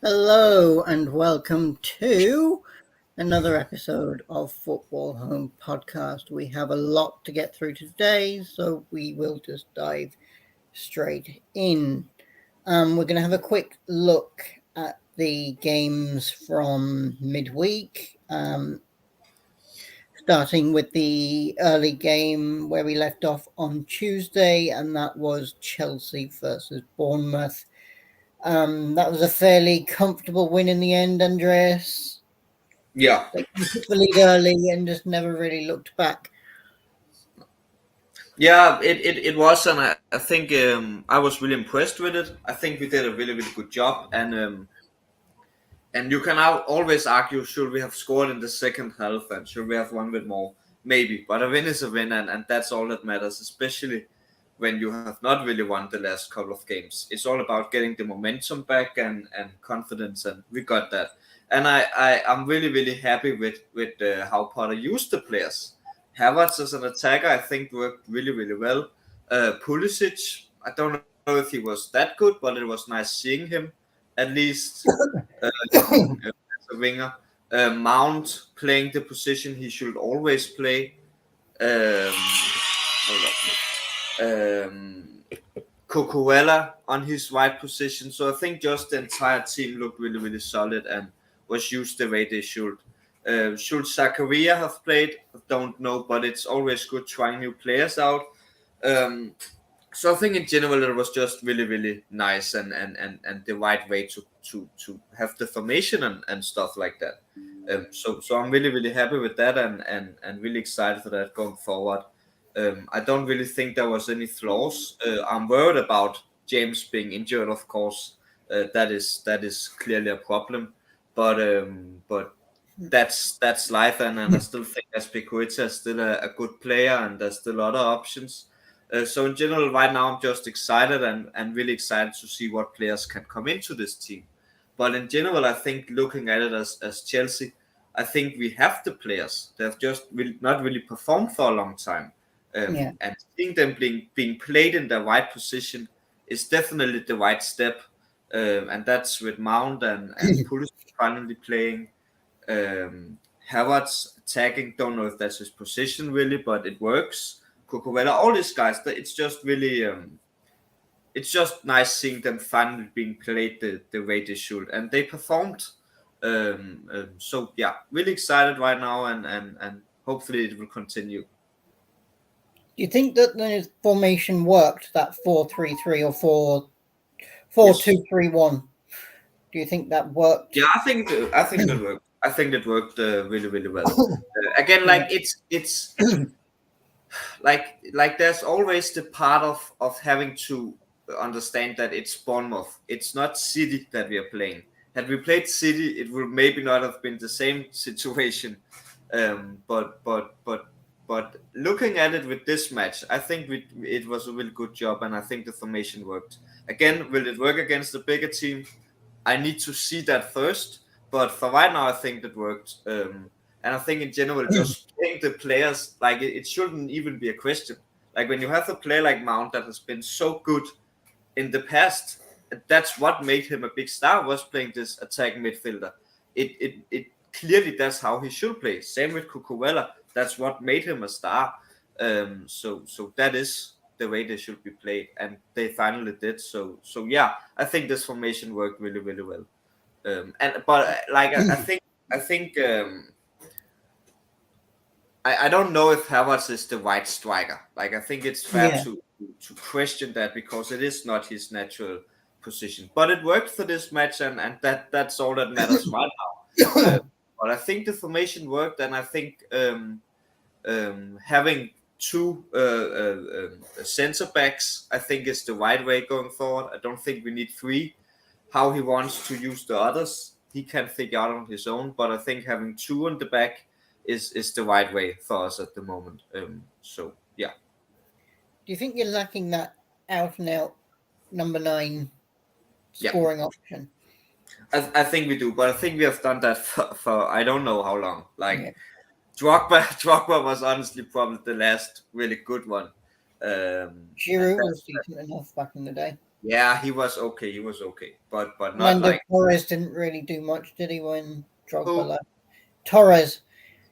Hello and welcome to another episode of Football Home Podcast. We have a lot to get through today, so we will just dive straight in. We're going to have a quick look at the games from midweek, starting with the early game where we left off on Tuesday, and that was Chelsea versus Bournemouth. That was a fairly comfortable win in the end, Andreas. Yeah, They took the lead early and just never really looked back. it was, and I think I was really impressed with it. I think we did a really good job, and you can always argue, should we have scored in the second half and should we have won with more? Maybe, but a win is a win, and that's all that matters, especially when you have not really won the last couple of games. It's all about getting the momentum back and confidence, and we got that. And I'm really happy with how Potter used the players. Havertz as an attacker, I think worked really well. Pulisic, I don't know if he was that good, but it was nice seeing him at least as a winger. Mount playing the position he should always play. Cucurella on his right position. So I think just the entire team looked really solid and was used the way they should. Should Zakaria have played? I don't know, but it's always good trying new players out. So I think in general it was just really nice and the right way to have the formation and stuff like that. So I'm really happy with that and really excited for that going forward. I don't really think there was any flaws. I'm worried about James being injured, of course. That is clearly a problem, but that's life, and I still think Azpilicueta is still a good player, and there's still other options. So in general, right now I'm just excited and really excited to see what players can come into this team. But in general, I think looking at it as Chelsea, I think we have the players. They've just not really performed for a long time. Yeah. And seeing them being played in the right position is definitely the right step. And that's with Mount and Pulisic finally playing. Havertz attacking, don't know if that's his position really, but it works. Cucurella, all these guys, it's just really, it's just nice seeing them finally being played the way they should, and they performed. So yeah, really excited right now, and hopefully it will continue. Do you think that the formation worked, that 4-3-3 or 4-2-3-1? Do you think that worked? Yeah, I think that worked. I think it worked really well. Again, like it's like there's always the part of having to understand that it's Bournemouth. It's not City that we are playing. Had we played City, it would maybe not have been the same situation. But looking at it with this match, I think it was a really good job, and I think the formation worked. Again, will it work against the bigger team? I need to see that first. But for right now, I think it worked. And I think in general, just playing the players, like it shouldn't even be a question. Like when you have a player like Mount that has been so good in the past, that's what made him a big star, was playing this attacking midfielder. It clearly that's how he should play. Same with Cucurella. That's what made him a star. So that is the way they should be played, and they finally did. So yeah, I think this formation worked really well. But like I think I don't know if Havertz is the right striker. Like I think it's fair to question that, because it is not his natural position. But it worked for this match, and that's all that matters right now. But I think the formation worked, and I think having two centre backs, I think, is the right way going forward. I don't think we need three. How he wants to use the others, he can figure out on his own. But I think having two on the back is the right way for us at the moment. So yeah. Do you think you're lacking that out and out number 9 Yeah, scoring option? I think we do, but I think we have done that for I don't know how long. Like Drogba was honestly probably the last really good one. Giroud was decent enough back in the day. Yeah, he was okay. He was okay, but not Fernando like Torres didn't really do much, did he, when Drogba who? left? Torres,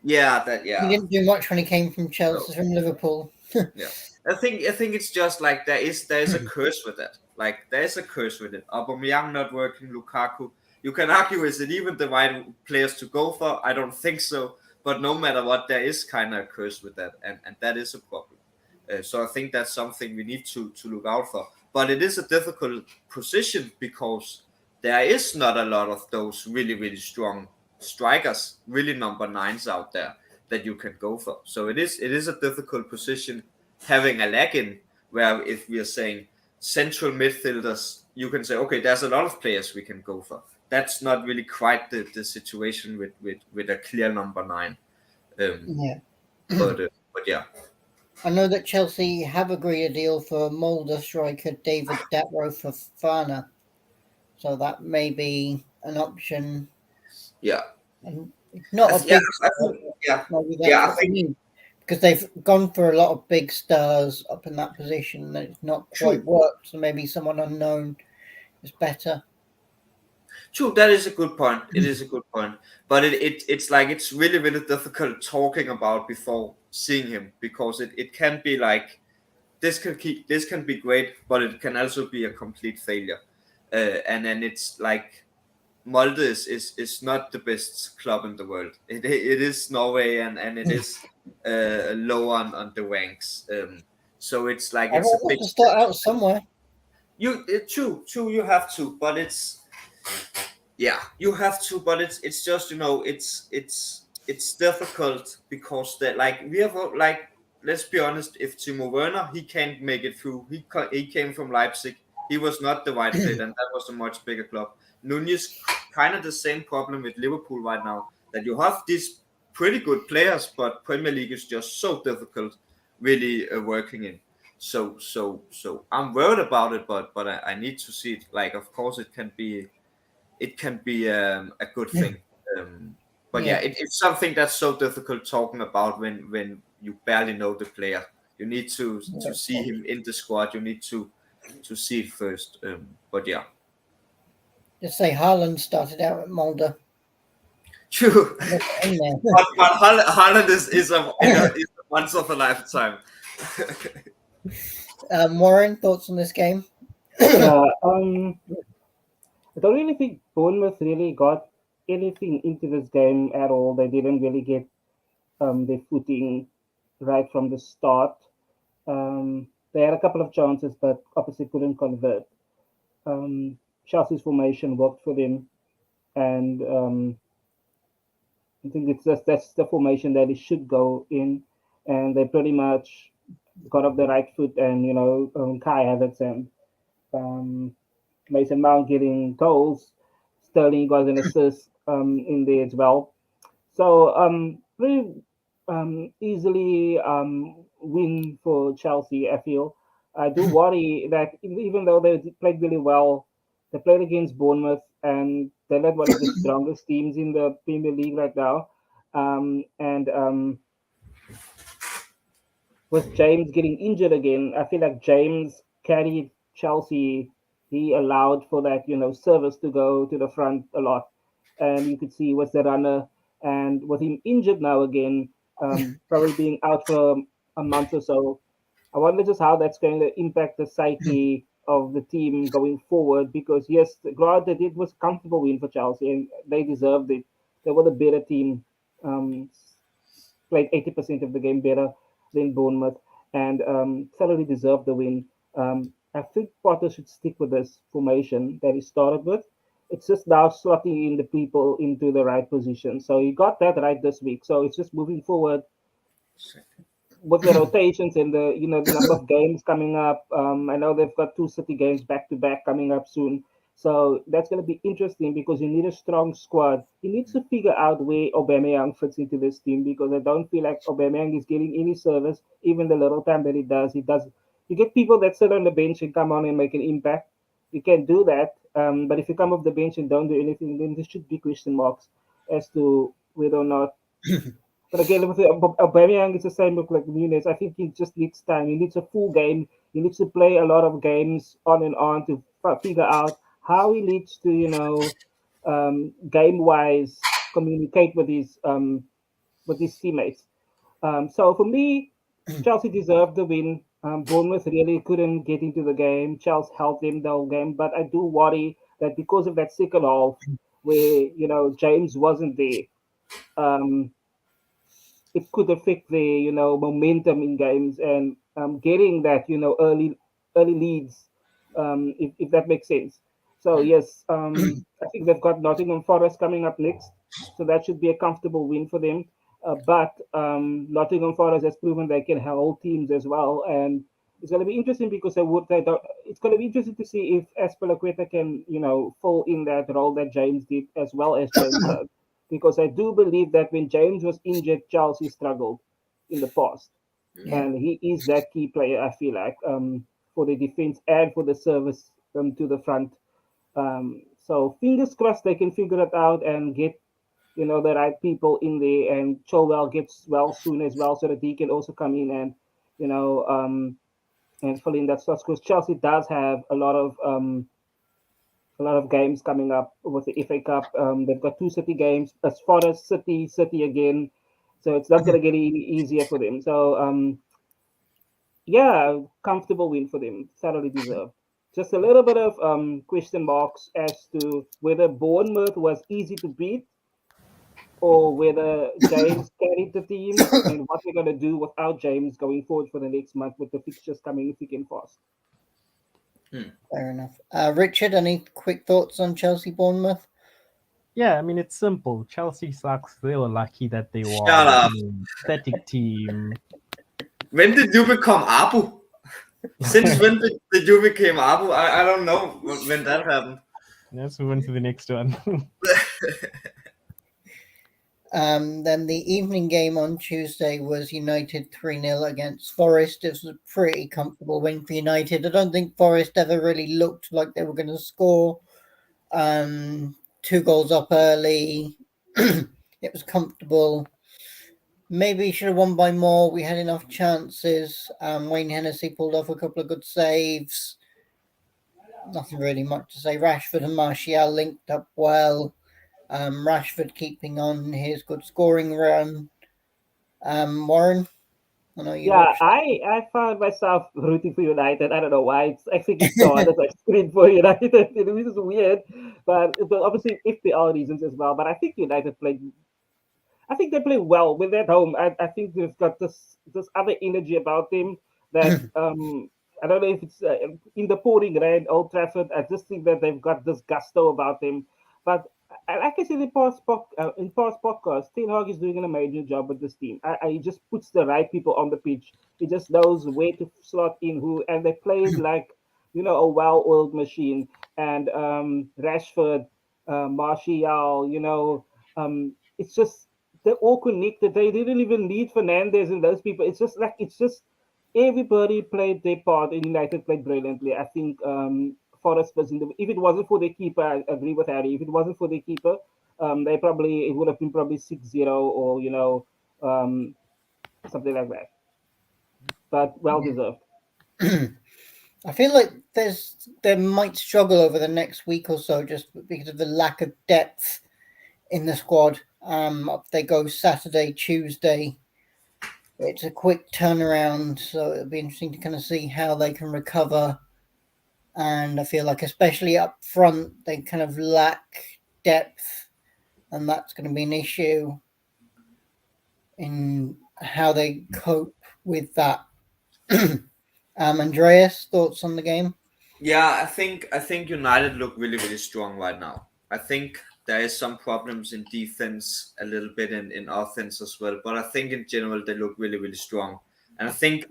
Yeah, he didn't do much when he came from no, Chelsea, from Liverpool. yeah. I think it's just like there is a curse with that. Like there is a curse with it. Aubameyang not working, Lukaku. You can argue, is it even the right players to go for? I don't think so. But no matter what, there is kind of a curse with that, and that is a problem. So I think that's something we need to look out for. But it is a difficult position because there is not a lot of those really really strong strikers, really number nines out there that you can go for. So it is a difficult position having a lag in where if we are saying central midfielders, you can say okay, there's a lot of players we can go for. That's not really quite the situation with a clear number nine. Um, Yeah. but yeah. I know that Chelsea have agreed a deal for Molde striker David Datro for Fana, so that may be an option. Yeah, And not a yeah, big star, but yeah, maybe that's yeah. I what they think need. Because they've gone for a lot of big stars up in that position and it's not quite true. worked, so maybe someone unknown is better. True, that is a good point. It is a good point. But it's like it's really, really difficult talking about before seeing him because it can be like this can be great, but it can also be a complete failure. And then it's like Molde is not the best club in the world. It is Norway and it is low on the ranks. So it's like it's a Everyone has big to step. start out somewhere. True, you have to, but it's yeah, you have to, but it's just it's difficult because that like we have like let's be honest, if Timo Werner he can't make it through, he came from Leipzig, he was not the right fit, and that was a much bigger club. Nunez kind of the same problem with Liverpool right now that you have these pretty good players, but Premier League is just so difficult, really working in. So I'm worried about it, but I need to see it. Like of course it can be a good thing. But yeah, Yeah. it's something that's so difficult talking about when you barely know the player. You need to see him in the squad. You need to see it first. But yeah, Just say Haaland started out at Molde. true. Look at him But Haaland is a once of a lifetime. there. Warren, thoughts on this game? Yeah, I don't really think Bournemouth really got anything into this game at all. They didn't really get their footing right from the start. They had a couple of chances, but obviously couldn't convert. Chelsea's formation worked for them, and I think it's just that's the formation that it should go in, and they pretty much got off the right foot. And Kai Havertz and um, Mason Mount getting goals. Sterling got an assist in there as well. So pretty easily win for Chelsea. I feel. I do worry that even though they played really well, they played against Bournemouth and they're not one of the strongest teams in the Premier League right now. And with James getting injured again, I feel like James carried Chelsea. He allowed for that, service to go to the front a lot, and you could see was the runner. And with him injured now again, probably being out for a month or so, I wonder just how that's going to impact the psyche of the team going forward. Because yes, granted, it was a comfortable win for Chelsea, and they deserved it. They were the better team. Um, Played 80% of the game better than Bournemouth, and thoroughly deserved the win. I think Potter should stick with this formation that he started with. It's just now slotting in the people into the right position. So he got that right this week. So it's just moving forward with the rotations and the number of games coming up. I know they've got two City games back to back coming up soon. So that's going to be interesting because you need a strong squad. He needs to figure out where Aubameyang fits into this team because I don't feel like Aubameyang is getting any service, even the little time that he does. He does. You get people that sit on the bench and come on and make an impact. You can do that, but if you come off the bench and don't do anything, then there should be question marks as to whether or not But again, with Aubameyang, it's the same look like Nunes. I think he just needs time. He needs a full game. He needs to play a lot of games on and on to figure out how he needs to, game-wise communicate with his teammates. So for me, Chelsea deserved the win. Bournemouth really couldn't get into the game. Chelsea held them the whole game, but I do worry that because of that second half, where James wasn't there, it could affect the momentum in games and getting that early leads, if that makes sense. So yes, I think they've got Nottingham Forest coming up next, so that should be a comfortable win for them. But Nottingham Forest has proven they can hold teams as well, and it's going to be interesting because it's going to be interesting to see if Azpilicueta can fill in that role that James did as well as James did. Because I do believe that when James was injured, Chelsea struggled in the past. Yeah. And he is that key player, I feel like, for the defense and for the service to the front. So fingers crossed they can figure it out and get the right people in there, and Chilwell gets well soon as well, so that he can also come in and and fill in that slot, because Chelsea does have a lot of games coming up with the FA Cup. They've got 2 City games, as far as City again. So it's not going to get any easier for them. So, yeah, comfortable win for them. Thoroughly deserved. Just a little bit of question marks as to whether Bournemouth was easy to beat or whether James carried the team and what we're going to do without James going forward for the next month with the fixtures coming thick and fast. Fair enough. Richard, any quick thoughts on Chelsea Bournemouth? Yeah, I mean, it's simple. Chelsea sucks. They were lucky that they won. Shut up. Pathetic team. When did you become Abu? Since when did you become Abu? I don't know when that happened. Let's move on to the next one. Then the evening game on Tuesday was United 3-0 against Forest. It was a pretty comfortable win for United. I don't think Forest ever really looked like they were going to score. 2 goals up early. It was comfortable. Maybe should have won by more. We had enough chances. Wayne Hennessy pulled off a couple of good saves. Nothing really much to say. Rashford and Martial linked up well. Rashford keeping on his good scoring run. Warren, I know you. Yeah, I found myself rooting for United. I don't know why. I think it's so hard as I scream for United. This is weird, but obviously FPL reasons as well. But I think United played. I think they play well with at home. I think they've got this other energy about them that I don't know if it's in the pouring rain, Old Trafford. I just think that they've got this gusto about them. But like I said in past podcasts, Ten Hag is doing an amazing job with this team. He just puts the right people on the pitch. He just knows where to slot in who, and they play like a well-oiled machine. And Rashford, Martial, it's just they're all connected. They didn't even need Fernandes and those people. It's just everybody played their part, and United played brilliantly. I think Forest was if it wasn't for their keeper, I agree with Harry. If it wasn't for their keeper, it would have been probably 6-0 or something like that. But well deserved. I feel like they might struggle over the next week or so just because of the lack of depth in the squad. They go Saturday, Tuesday. It's a quick turnaround, so it'll be interesting to kind of see how they can recover. And I feel like, especially up front, they kind of lack depth, and that's going to be an issue in how they cope with that. Andreas, thoughts on the game? Yeah, I think United look really, really strong right now. I think there is some problems in defense, a little bit in offense as well. But I think in general they look really, really strong. And I think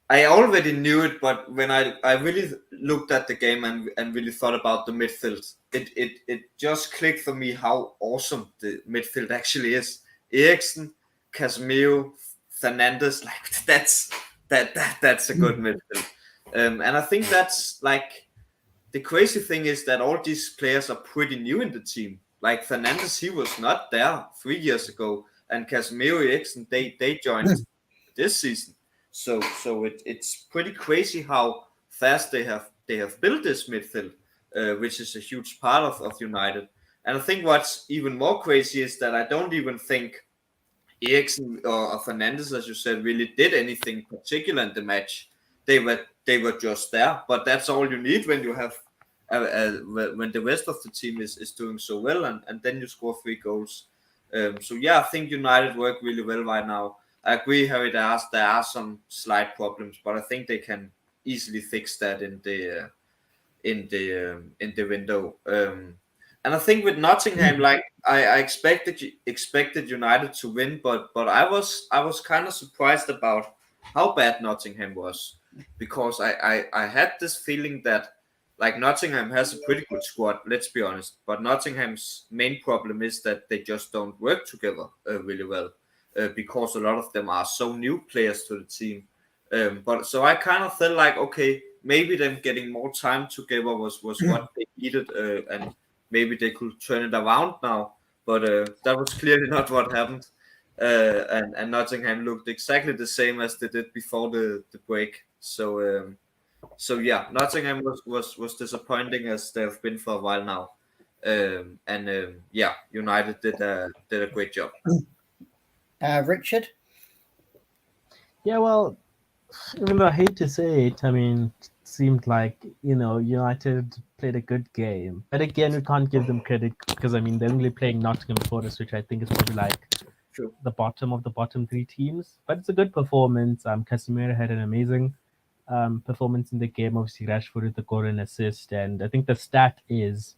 I already knew it, but when I really looked at the game and really thought about the midfield, it just clicked for me how awesome the midfield actually is. Eriksen, Casemiro, Fernandes, that's a good midfield. And I think that's the crazy thing is that all these players are pretty new in the team. Like Fernandes, he was not there 3 years ago. and Casemiro Eriksen, they joined this season. So it's pretty crazy how fast they have built this midfield, which is a huge part of United. And I think what's even more crazy is that I don't even think Eriksen or Fernandes, as you said, really did anything particular in the match. They were just there, but that's all you need when you have when the rest of the team is doing so well, and then you score 3 goals. So yeah, I think United work really well right now. I agree, Harry. There are some slight problems, but I think they can easily fix that in the window. And I think with Nottingham, like I expected United to win, but I was kind of surprised about how bad Nottingham was, because I had this feeling that like Nottingham has a pretty good squad, let's be honest, but Nottingham's main problem is that they just don't work together really well, because a lot of them are so new players to the team. But so I kind of felt like, okay, maybe them getting more time together was what they needed, and maybe they could turn it around now. But that was clearly not what happened. And Nottingham looked exactly the same as they did before the break. So yeah, Nottingham was disappointing, as they have been for a while now. Yeah, United did a great job. Richard? Yeah, well, even though I hate to say it, I mean, it seemed like, United played a good game. But again, we can't give them credit because, I mean, they're only playing Nottingham Forest, which I think is probably like True. the bottom of the bottom 3 teams. But it's a good performance. Casemiro had an amazing performance in the game. Obviously, Rashford with the goal and assist. And I think the stat is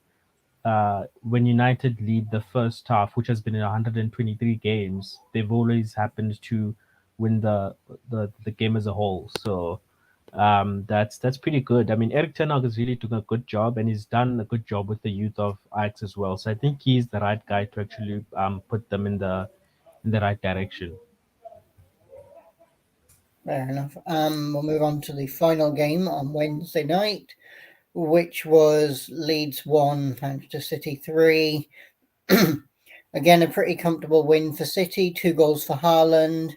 when United lead the first half, which has been in 123 games, they've always happened to win the game as a whole. So that's pretty good. I mean, Erik ten Hag is really doing a good job, and he's done a good job with the youth of Ajax as well. So I think he's the right guy to actually put them in the right direction. Fair enough. We'll move on to the final game on Wednesday night, which was Leeds 1, Manchester City 3. Again, a pretty comfortable win for City, 2 goals for Haaland.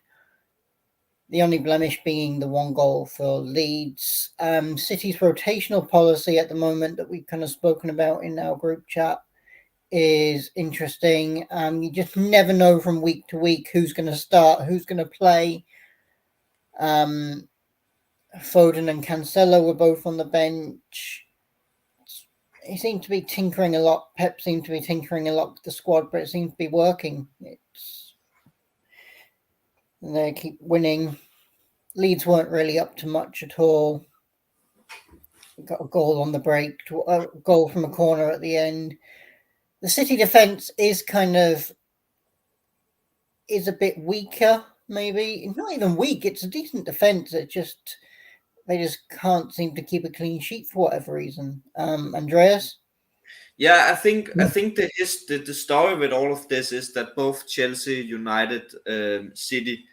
The only blemish being the 1 goal for Leeds. City's rotational policy at the moment that we've kind of spoken about in our group chat is interesting. You just never know from week to week who's going to start, who's going to play. Foden and Cancelo were both on the bench. He seemed to be tinkering a lot. Pep seemed to be tinkering a lot with the squad, but it seems to be working. They keep winning. Leeds weren't really up to much at all. Got a goal on the break, a goal from a corner at the end. The City defence is a bit weaker, maybe. Not even weak, it's a decent defence. They just can't seem to keep a clean sheet for whatever reason. Andreas? Yeah, I think the story with all of this is that both Chelsea, United, City,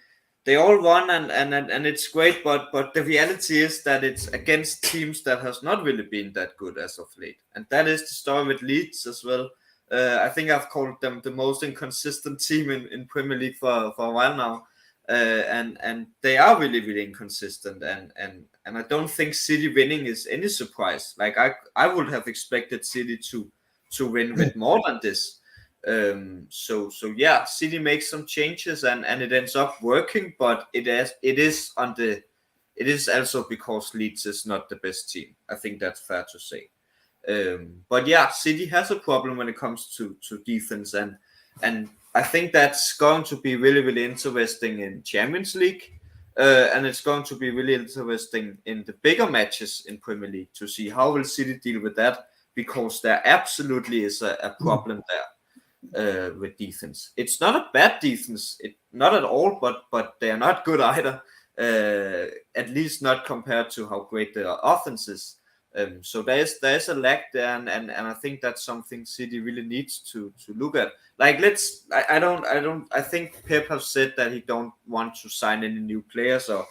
they all won, and it's great, but the reality is that it's against teams that has not really been that good as of late, and that is the story with Leeds as well. I think I've called them the most inconsistent team in Premier League for a while now, and they are really, really inconsistent, and I don't think City winning is any surprise. Like I would have expected City to win with more than this. So yeah, City makes some changes and it ends up working, but it is also because Leeds is not the best team. I think that's fair to say. But yeah, City has a problem when it comes to defense, and I think that's going to be really, really interesting in Champions League, and it's going to be really interesting in the bigger matches in Premier League to see how will City deal with that, because there absolutely is a problem there with defense. It's not a bad defense, not at all, but they are not good either, at least not compared to how great their offense is. So there's a lack there, and I think that's something City really needs to look at. Like I think Pep has said that he don't want to sign any new players, or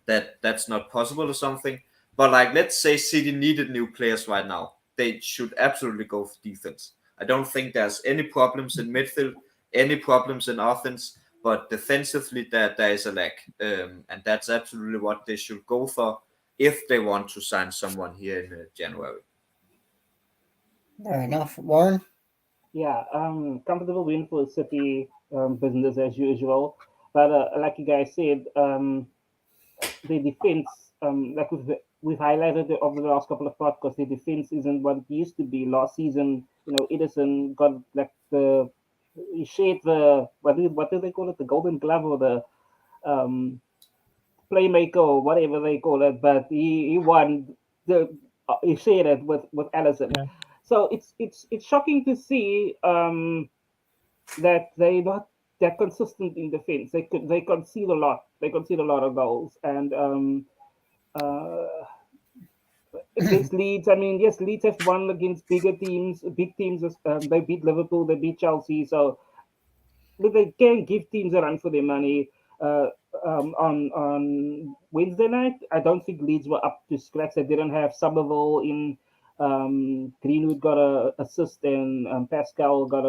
that's not possible or something. But like, let's say City needed new players right now, they should absolutely go for defense. I don't think there's any problems in midfield, any problems in offense, but defensively there is a lack, and that's absolutely what they should go for if they want to sign someone here in January. Fair enough. Warren? Yeah, comfortable win for City, business as usual. But like you guys said, the defense, like we've highlighted over the last couple of podcasts, the defense isn't what it used to be. Last season, Edison got like he shared the what do they call it, the Golden Glove or the um, playmaker or whatever they call it, but he won the he shared it with Allison. Yeah. So it's shocking to see that they're not that consistent in defense. They concede a lot. They concede a lot of goals, and uh, against Leeds, I mean, yes, Leeds have won against big teams. They beat Liverpool, they beat Chelsea, so they can give teams a run for their money. Uh, on Wednesday night, I don't think Leeds were up to scratch. They didn't have Somerville in. Greenwood got a assist, and Pascal got.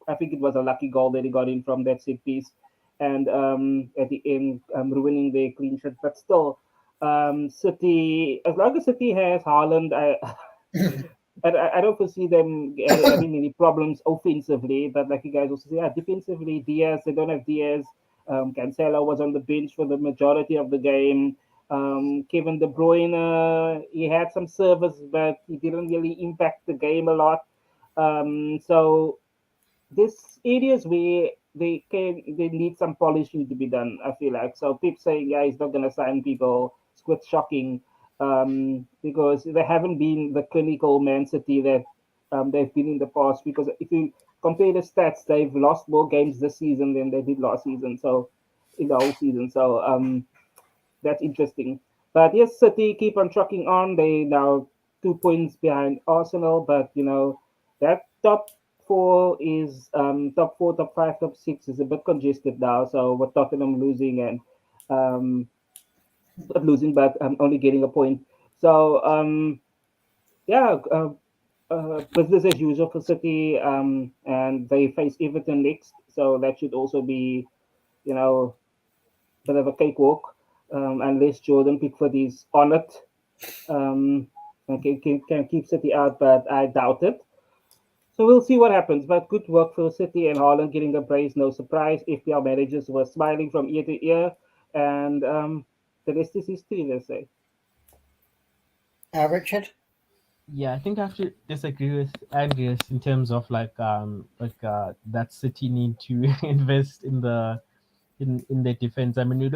I think it was a lucky goal that he got in from that set piece, and at the end, ruining their clean sheet. But still, City, as long as City has Haaland, I don't foresee them having any problems offensively. But like you guys also say, yeah, defensively, Diaz, they don't have Diaz. Cancelo was on the bench for the majority of the game. Kevin De Bruyne, he had some service, but he didn't really impact the game a lot. So this areas where they need some polishing to be done. I feel like so. Pep saying, yeah, he's not gonna sign people. It's quite shocking because they haven't been the clinical Man City that they've been in the past. Because if you compare the stats, they've lost more games this season than they did last season. So in the whole season, so that's interesting. But yes, City keep on trucking on. They now 2 points behind Arsenal, but that top four is top four, top five, top six is a bit congested now. So with Tottenham losing and um, not losing, but only getting a point. So yeah, business as usual for City, and they face Everton next. So that should also be, bit of a cakewalk, unless Jordan Pickford is on it. And can keep City out, but I doubt it. So we'll see what happens. But good work for City and Haaland getting the praise. No surprise. FPL managers were smiling from ear to ear, and the rest is history, they say. Richard? Yeah, I think I have to disagree with Andreas in terms of that City need to invest in their defense. I mean, we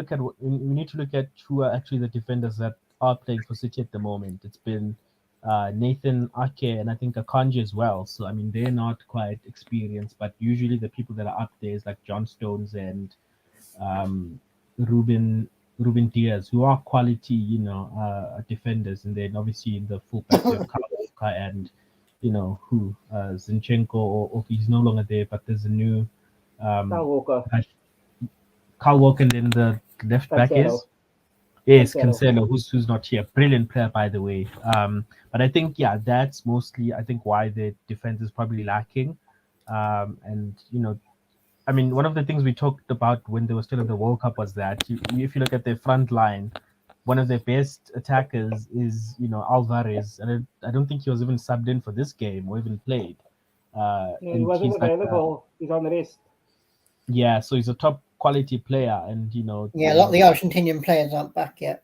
need to look at who are actually the defenders that are playing for City at the moment. It's been Nathan Ake and I think Akanji as well. So I mean, they're not quite experienced, but usually the people that are up there is like John Stones and Ruben Diaz, who are quality, defenders, and then obviously in the fullback you have Kyle Walker and Zinchenko, or he's no longer there, but there's a new Kyle Walker. Kyle Walker, and then the left back is Cancelo, who's not here. Brilliant player, by the way. But I think that's mostly why the defense is probably lacking. And I mean, one of the things we talked about when they were still in the World Cup was that if you look at their front line, one of their best attackers is Alvarez, and I don't think he was even subbed in for this game or even played. He wasn't available. He's on the list. Yeah, so he's a top quality player, and a lot of the Argentinian players aren't back yet.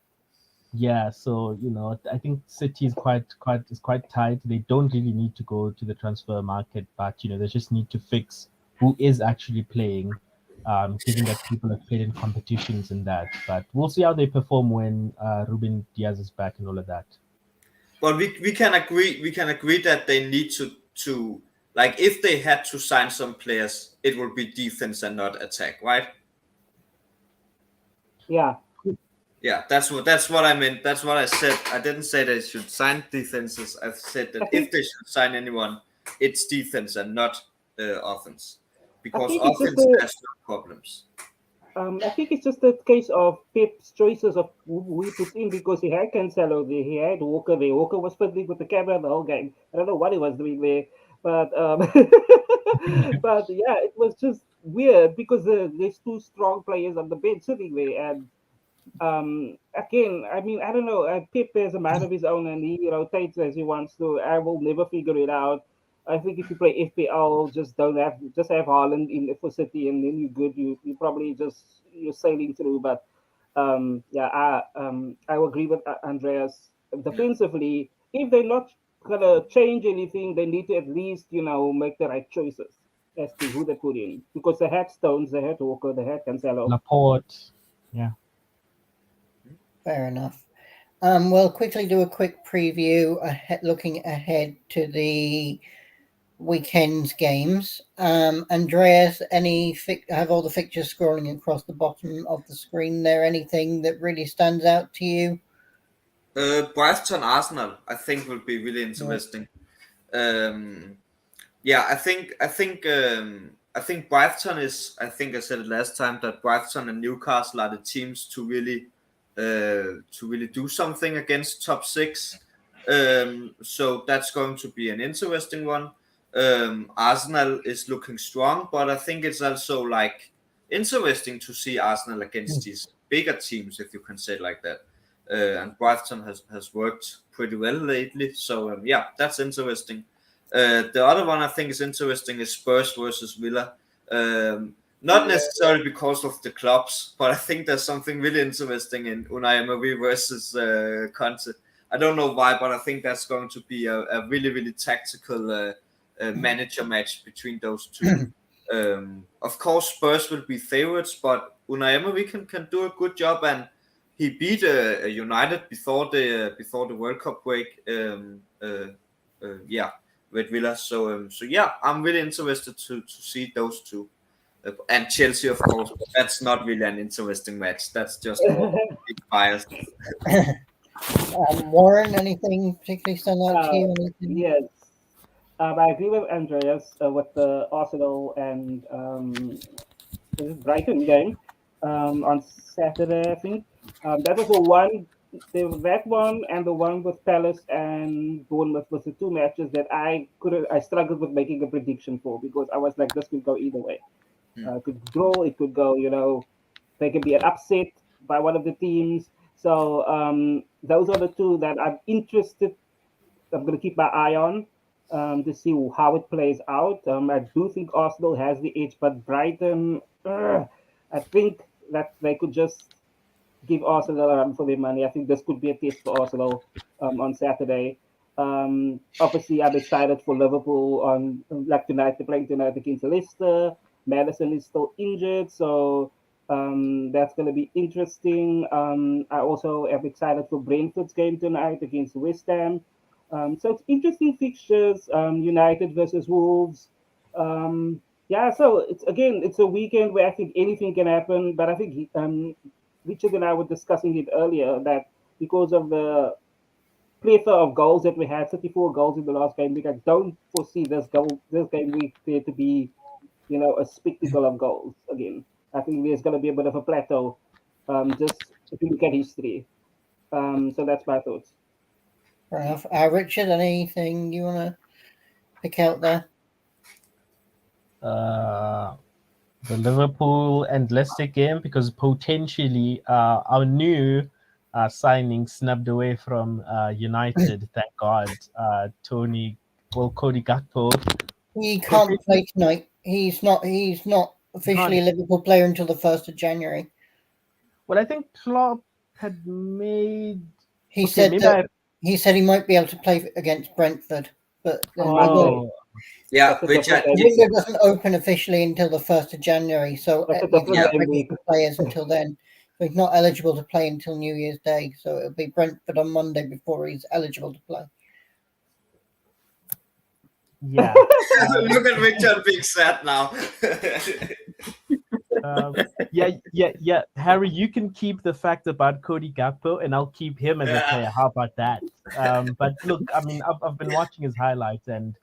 Yeah, so I think City is quite tight. They don't really need to go to the transfer market, but they just need to fix who is actually playing, given that people have played in competitions and that. But we'll see how they perform when Ruben Diaz is back and all of that. Well, we can agree that they need to like, if they had to sign some players, it would be defense and not attack, right? Yeah. Yeah, that's what I meant. That's what I said. I didn't say they should sign defenses. I said that if they should sign anyone, it's defense and not offense, because offense has no problems. I think it's just a case of Pep's choices of who he put in, because he had Cancelo there, he had Walker there. Walker was fiddling with the camera the whole game. I don't know what he was doing there, but but yeah, it was just weird because there's two strong players on the bench sitting there, and again, I mean, I don't know. Pep is a man of his own, and he rotates as he wants to. I will never figure it out. I think if you play FPL, just have Haaland in for City, and then you're good. You probably you're sailing through. But yeah, I will agree with Andreas. Defensively, if they're not gonna change anything, they need to at least make the right choices as to who they put in, because they had Stones, they had Walker, they had Cancelo. Laporte. Yeah. Fair enough. We'll quickly do a quick preview looking ahead to the weekend's games. Andreas, have all the fixtures scrolling across the bottom of the screen there? Anything that really stands out to you? Brighton Arsenal, I think, will be really interesting. Yeah, I think Brighton is. I think I said it last time that Brighton and Newcastle are the teams to really do something against top six. So that's going to be an interesting one. Arsenal is looking strong, but I think it's also like interesting to see Arsenal against these bigger teams, if you can say it like that. And Brighton has worked pretty well lately, so yeah, that's interesting. The other one I think is interesting is Spurs versus Villa. Not necessarily because of the clubs, but I think there's something really interesting in Unai Emery versus Conte. I don't know why, but I think that's going to be a really, really tactical manager match between those two. Of course, Spurs will be favorites, but Unai Emery can do a good job, and he beat United before the World Cup break. Yeah, with Villa. So yeah, I'm really interested to see those two. And Chelsea, of course, but that's not really an interesting match. That's just more biased. Warren, anything particularly stand out to you? Yes, I agree with Andreas with the Arsenal and Brighton game on Saturday, I think. That was that one and the one with Palace and Bournemouth was the two matches that I struggled with making a prediction for, because I was like, this could go either way. It could draw, it could go, they could be an upset by one of the teams. So those are the two that I'm interested. I'm going to keep my eye on to see how it plays out. I do think Arsenal has the edge, but Brighton, I think that they could just give Arsenal a run for their money. I think this could be a test for Arsenal on Saturday. Obviously, I'm excited for Liverpool tonight. They're playing tonight against Leicester. Madison is still injured, so that's going to be interesting. I also am excited for Brentford's game tonight against West Ham. So it's interesting fixtures. United versus Wolves. Yeah, so it's a weekend where I think anything can happen. But I think Richard and I were discussing it earlier that because of the plethora of goals that we had, 34 goals in the last game week, I don't foresee this game week there to be, a spectacle of goals again. I think there's going to be a bit of a plateau, just if you look at history. So that's my thoughts. Fair enough. Richard, anything you want to pick out there? The Liverpool and Leicester game, because potentially our new signing snubbed away from United, thank God, Cody Gakpo. He can't play tonight. He's not officially a Liverpool player until the 1st of January. Well, I think Klopp had made. He said he might be able to play against Brentford, but yeah, the window doesn't open officially until the 1st of January, so players until then. So he's not eligible to play until New Year's Day. So it'll be Brentford on Monday before he's eligible to play. Yeah. Look at Richard being sad now. Yeah. Harry, you can keep the fact about Cody Gakpo, and I'll keep him as a player. How about that? But look, I mean, I've been watching his highlights, and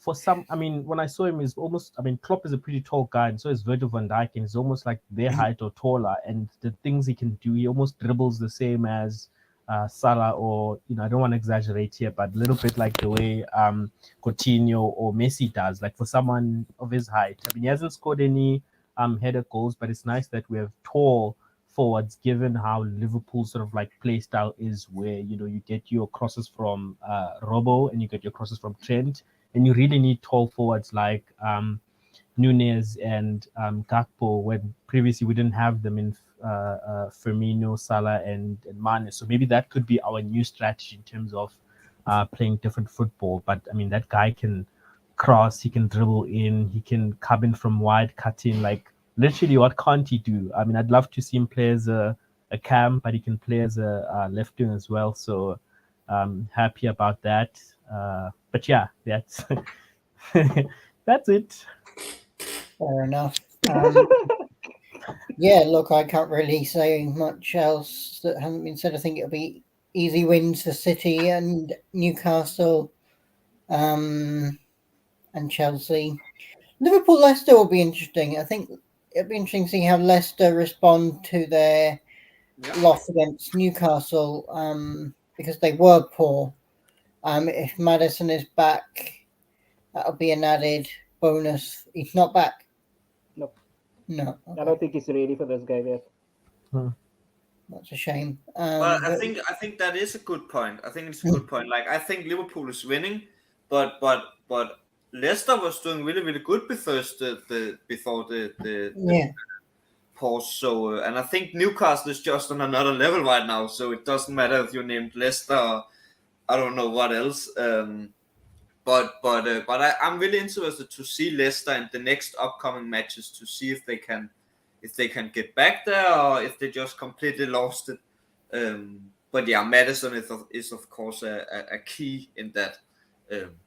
when I saw him, Klopp is a pretty tall guy, and so is Virgil van Dijk, and he's almost like their height or taller. And the things he can do, he almost dribbles the same as Salah, or I don't want to exaggerate here, but a little bit like the way Coutinho or Messi does. Like for someone of his height, I mean, he hasn't scored any header goals, but it's nice that we have tall forwards, given how Liverpool's sort of like play style is, where you get your crosses from Robo and you get your crosses from Trent, and you really need tall forwards like Nunez and Gakpo, when previously we didn't have them in Firmino, Salah, and Mane. So maybe that could be our new strategy in terms of playing different football. But I mean, that guy can cross, he can dribble in, he can come in from wide, cut in. Like literally, what can't he do? I mean, I'd love to see him play as a cam, but he can play as a left wing as well. So happy about that. But yeah, that's that's it. Fair enough. Yeah, look, I can't really say much else that hasn't been said. I think it'll be easy wins for City and Newcastle, and Chelsea. Liverpool Leicester will be interesting. I think it'll be interesting to see how Leicester respond to their loss against Newcastle, because they were poor. If Maddison is back, that'll be an added bonus. He's not back. Nope. No. I don't think he's ready for this game yet. That's a shame. Well, I think that is a good point. I think it's a good point. Like I think Liverpool is winning, but Leicester was doing really, really good before the pause. So and I think Newcastle is just on another level right now. So it doesn't matter if you're named Leicester or I don't know what else. But I'm really interested to see Leicester in the next upcoming matches to see if they can get back there or if they just completely lost it. But yeah, Maddison is of course a key in that.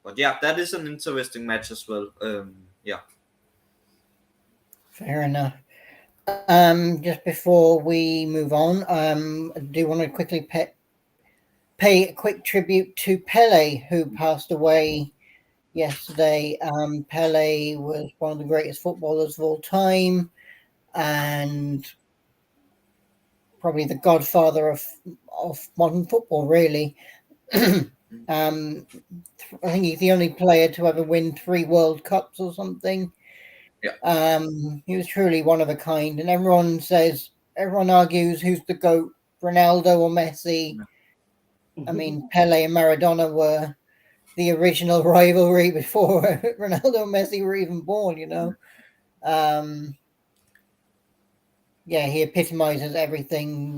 But yeah, that is an interesting match as well. Yeah. Fair enough. Just before we move on, I do want to quickly pay a quick tribute to Pele, who passed away yesterday. Pele was one of the greatest footballers of all time, and probably the godfather of modern football, really. I think he's the only player to ever win 3 World Cups or something. Yeah. He was truly one of a kind, and everyone argues who's the GOAT, Ronaldo or Messi. I mean, Pele and Maradona were the original rivalry before Ronaldo and Messi were even born, Yeah, he epitomizes everything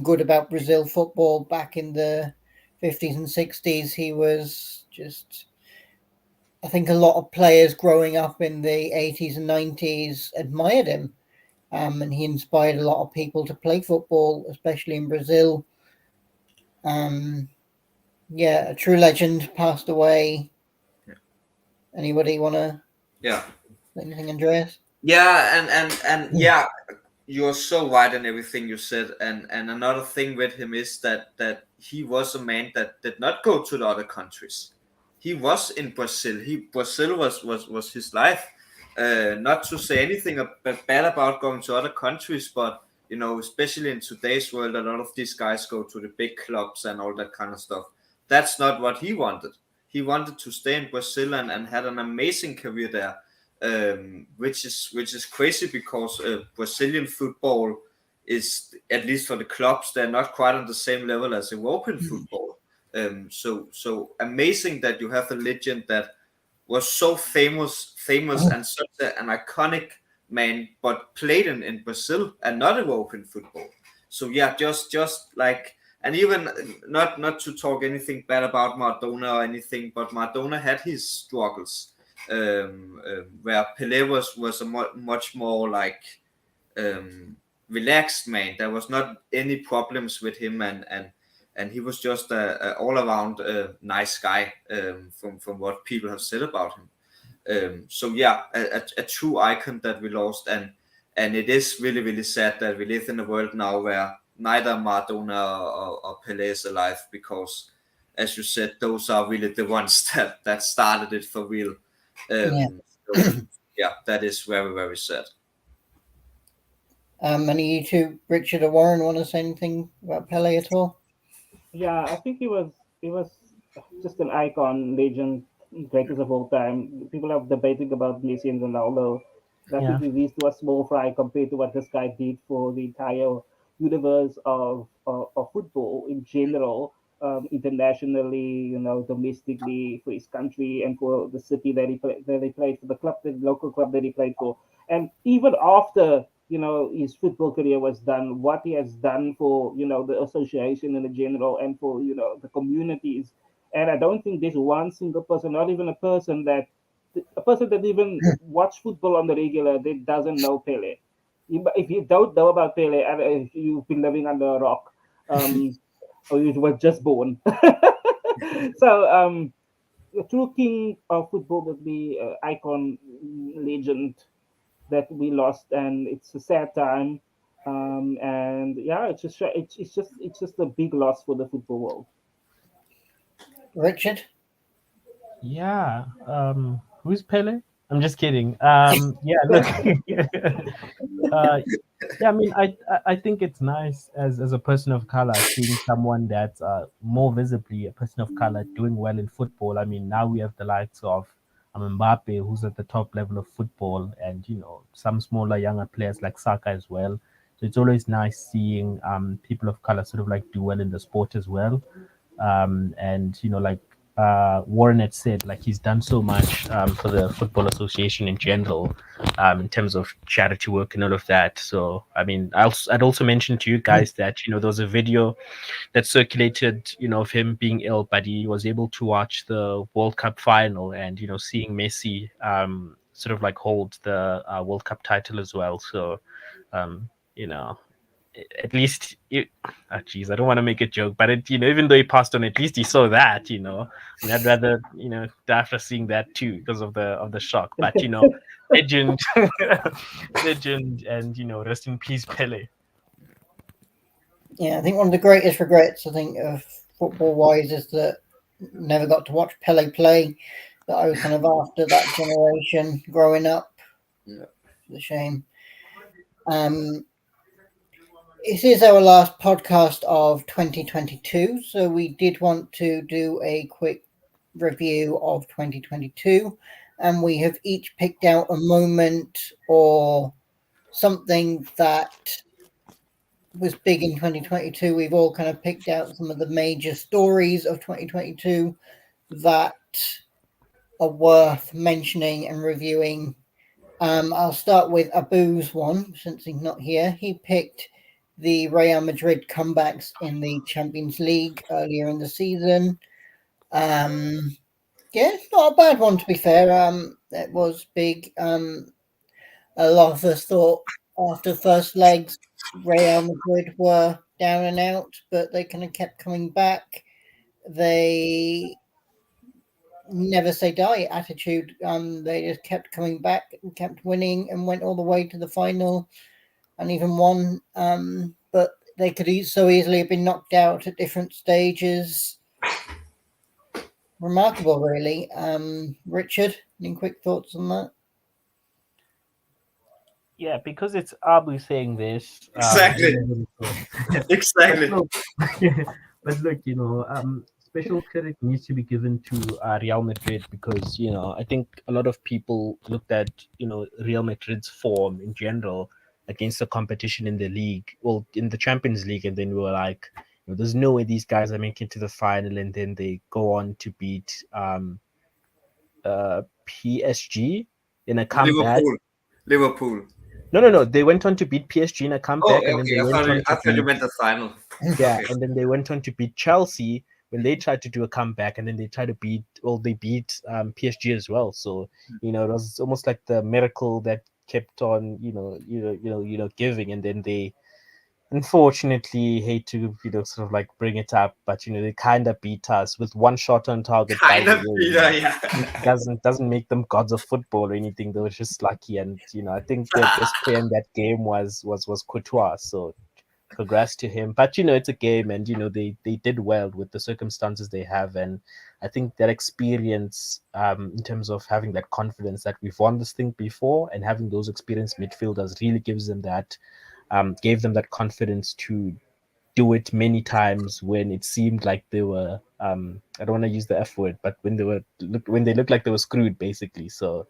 good about Brazil football back in the 50s and 60s. He was just, I think a lot of players growing up in the 80s and 90s admired him. And he inspired a lot of people to play football, especially in Brazil. Yeah, a true legend passed away. Yeah. Anybody want to say anything, Andreas? Yeah, and yeah, you're so right in everything you said. And another thing with him is that he was a man that did not go to the other countries. He was in Brazil. Brazil was his life. Not to say anything bad about going to other countries, but especially in today's world, a lot of these guys go to the big clubs and all that kind of stuff. That's not what he wanted. He wanted to stay in Brazil and had an amazing career there, which is crazy because Brazilian football is, at least for the clubs, they're not quite on the same level as European football. So amazing that you have a legend that was so famous and such an iconic man, but played in Brazil and not European football. So yeah, just like, and even not to talk anything bad about Maradona or anything, but Maradona had his struggles, where Pelé was a much more like relaxed man. There was not any problems with him, and he was just a all around nice guy, from what people have said about him. So yeah, a true icon that we lost, and it is really, really sad that we live in a world now where neither Maradona or Pelé is alive, because, as you said, those are really the ones that started it for real. So, yeah, that is very, very sad. Any of you two, Richard or Warren, want to say anything about Pele at all? Yeah, I think he was just an icon, legend, greatest of all time. People are debating about Messi and Ronaldo. And I think Yeah. these two are small fry compared to what this guy did for the entire universe of football in general, internationally, domestically for his country and for the city that he played for, the local club that he played for, and even after his football career was done, what he has done for the association in the general and for the communities. And I don't think there's one single person, not even a person that even watch football on the regular that doesn't know Pele. If you don't know about Pele, and if you've been living under a rock, or you were just born. So the true king of football would be icon, legend that we lost, and it's a sad time. And yeah, it's just a big loss for the football world. Richard? Yeah. Who's Pele? I'm just kidding. Yeah, look. uh, yeah, I mean, I think it's nice as a person of color seeing someone that's more visibly a person of color doing well in football. I mean, now we have the likes of Mbappe, who's at the top level of football, and some smaller, younger players like Saka as well. So it's always nice seeing people of color sort of like do well in the sport as well. And like Warren had said, like he's done so much for the Football Association in general, in terms of charity work and all of that. So I mean, I'd also mention to you guys that there was a video that circulated, of him being ill, but he was able to watch the World Cup final, and seeing Messi sort of like hold the World Cup title as well. So um, you know at least geez, I don't want to make a joke, but even though he passed on, at least he saw that. I mean, I'd rather die after seeing that too because of the shock. But legend, legend, and rest in peace, Pele. Yeah, I think one of the greatest regrets, I think, of football wise is that never got to watch Pele play. That I was kind of after that generation growing up. Yeah. It's a shame. This is our last podcast of 2022, so we did want to do a quick review of 2022, and we have each picked out a moment or something that was big in 2022. We've all kind of picked out some of the major stories of 2022 that are worth mentioning and reviewing. I'll start with Abu's one since he's not here. He picked the Real Madrid comebacks in the Champions League earlier in the season. Yeah, not a bad one to be fair. It was big. A lot of us thought after the first legs, Real Madrid were down and out, but they kind of kept coming back. They never say die attitude. They just kept coming back and kept winning and went all the way to the final and even won. But they could so easily have been knocked out at different stages. Remarkable, really. Richard, any quick thoughts on that? Yeah, because it's Abu saying this. Exactly. Exactly. But look, special credit needs to be given to Real Madrid because I think a lot of people looked at Real Madrid's form in general against the competition in the league, well, in the Champions League, and then we were like, there's no way these guys are making it to the final, and then they go on to beat PSG in a comeback. Liverpool. No. They went on to beat PSG in a Oh, comeback, and then okay. they went on I to thought you beat meant the final. yeah, Okay. and then they went on to beat Chelsea when they tried to do a comeback, and then they tried to they beat PSG as well. So it was almost like the miracle that kept on giving, and then they unfortunately hate to sort of like bring it up, but they kind of beat us with one shot on target. By Kind the of, way, yeah. doesn't make them gods of football or anything. They were just lucky, and I think their best player in that game was Courtois. So congrats to him. But it's a game, and they did well with the circumstances they have, and I think that experience, in terms of having that confidence that we've won this thing before, and having those experienced midfielders really gives them that, gave them that confidence to do it many times when it seemed like they were I don't want to use the F word, but when they looked like they were screwed basically. So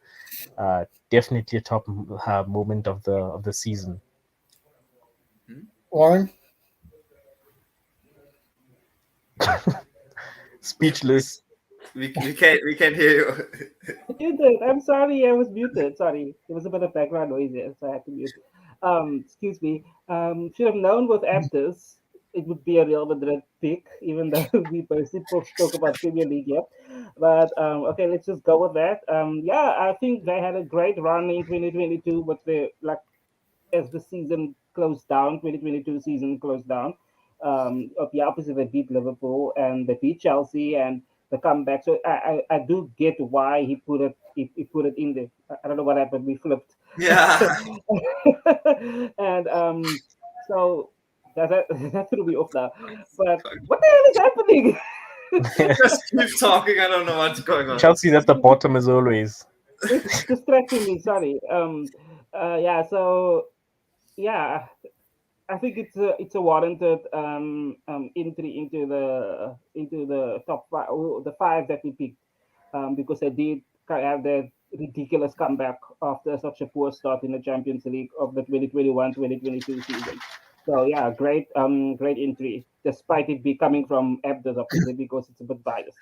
definitely a top moment of the season. Warren? Speechless. We can't hear you. Muted. I'm sorry, I was muted. Sorry, there was a bit of background noise here, so I had to mute. Excuse me. Should have known with Aptus, it would be a Real Madrid pick, even though we both spoke about Premier League yet. But okay, let's just go with that. Yeah, I think they had a great run in 2022, but they as the season closed down, 2022 season closed down. Obviously they beat Liverpool and they beat Chelsea and the comeback. So I do get why he put it in there. I don't know what happened. We flipped. Yeah. And so that threw me off now. But what the hell is happening? Just keep talking. I don't know what's going on. Chelsea's at the bottom as always. It's distracting me. Sorry. Yeah. So yeah, I think it's a warranted entry into the top five, the five that we picked, because they did have that ridiculous comeback after such a poor start in the Champions League of the 2021-2022 season. So yeah, great entry, despite it be coming from Abdus, obviously, because it's a bit biased.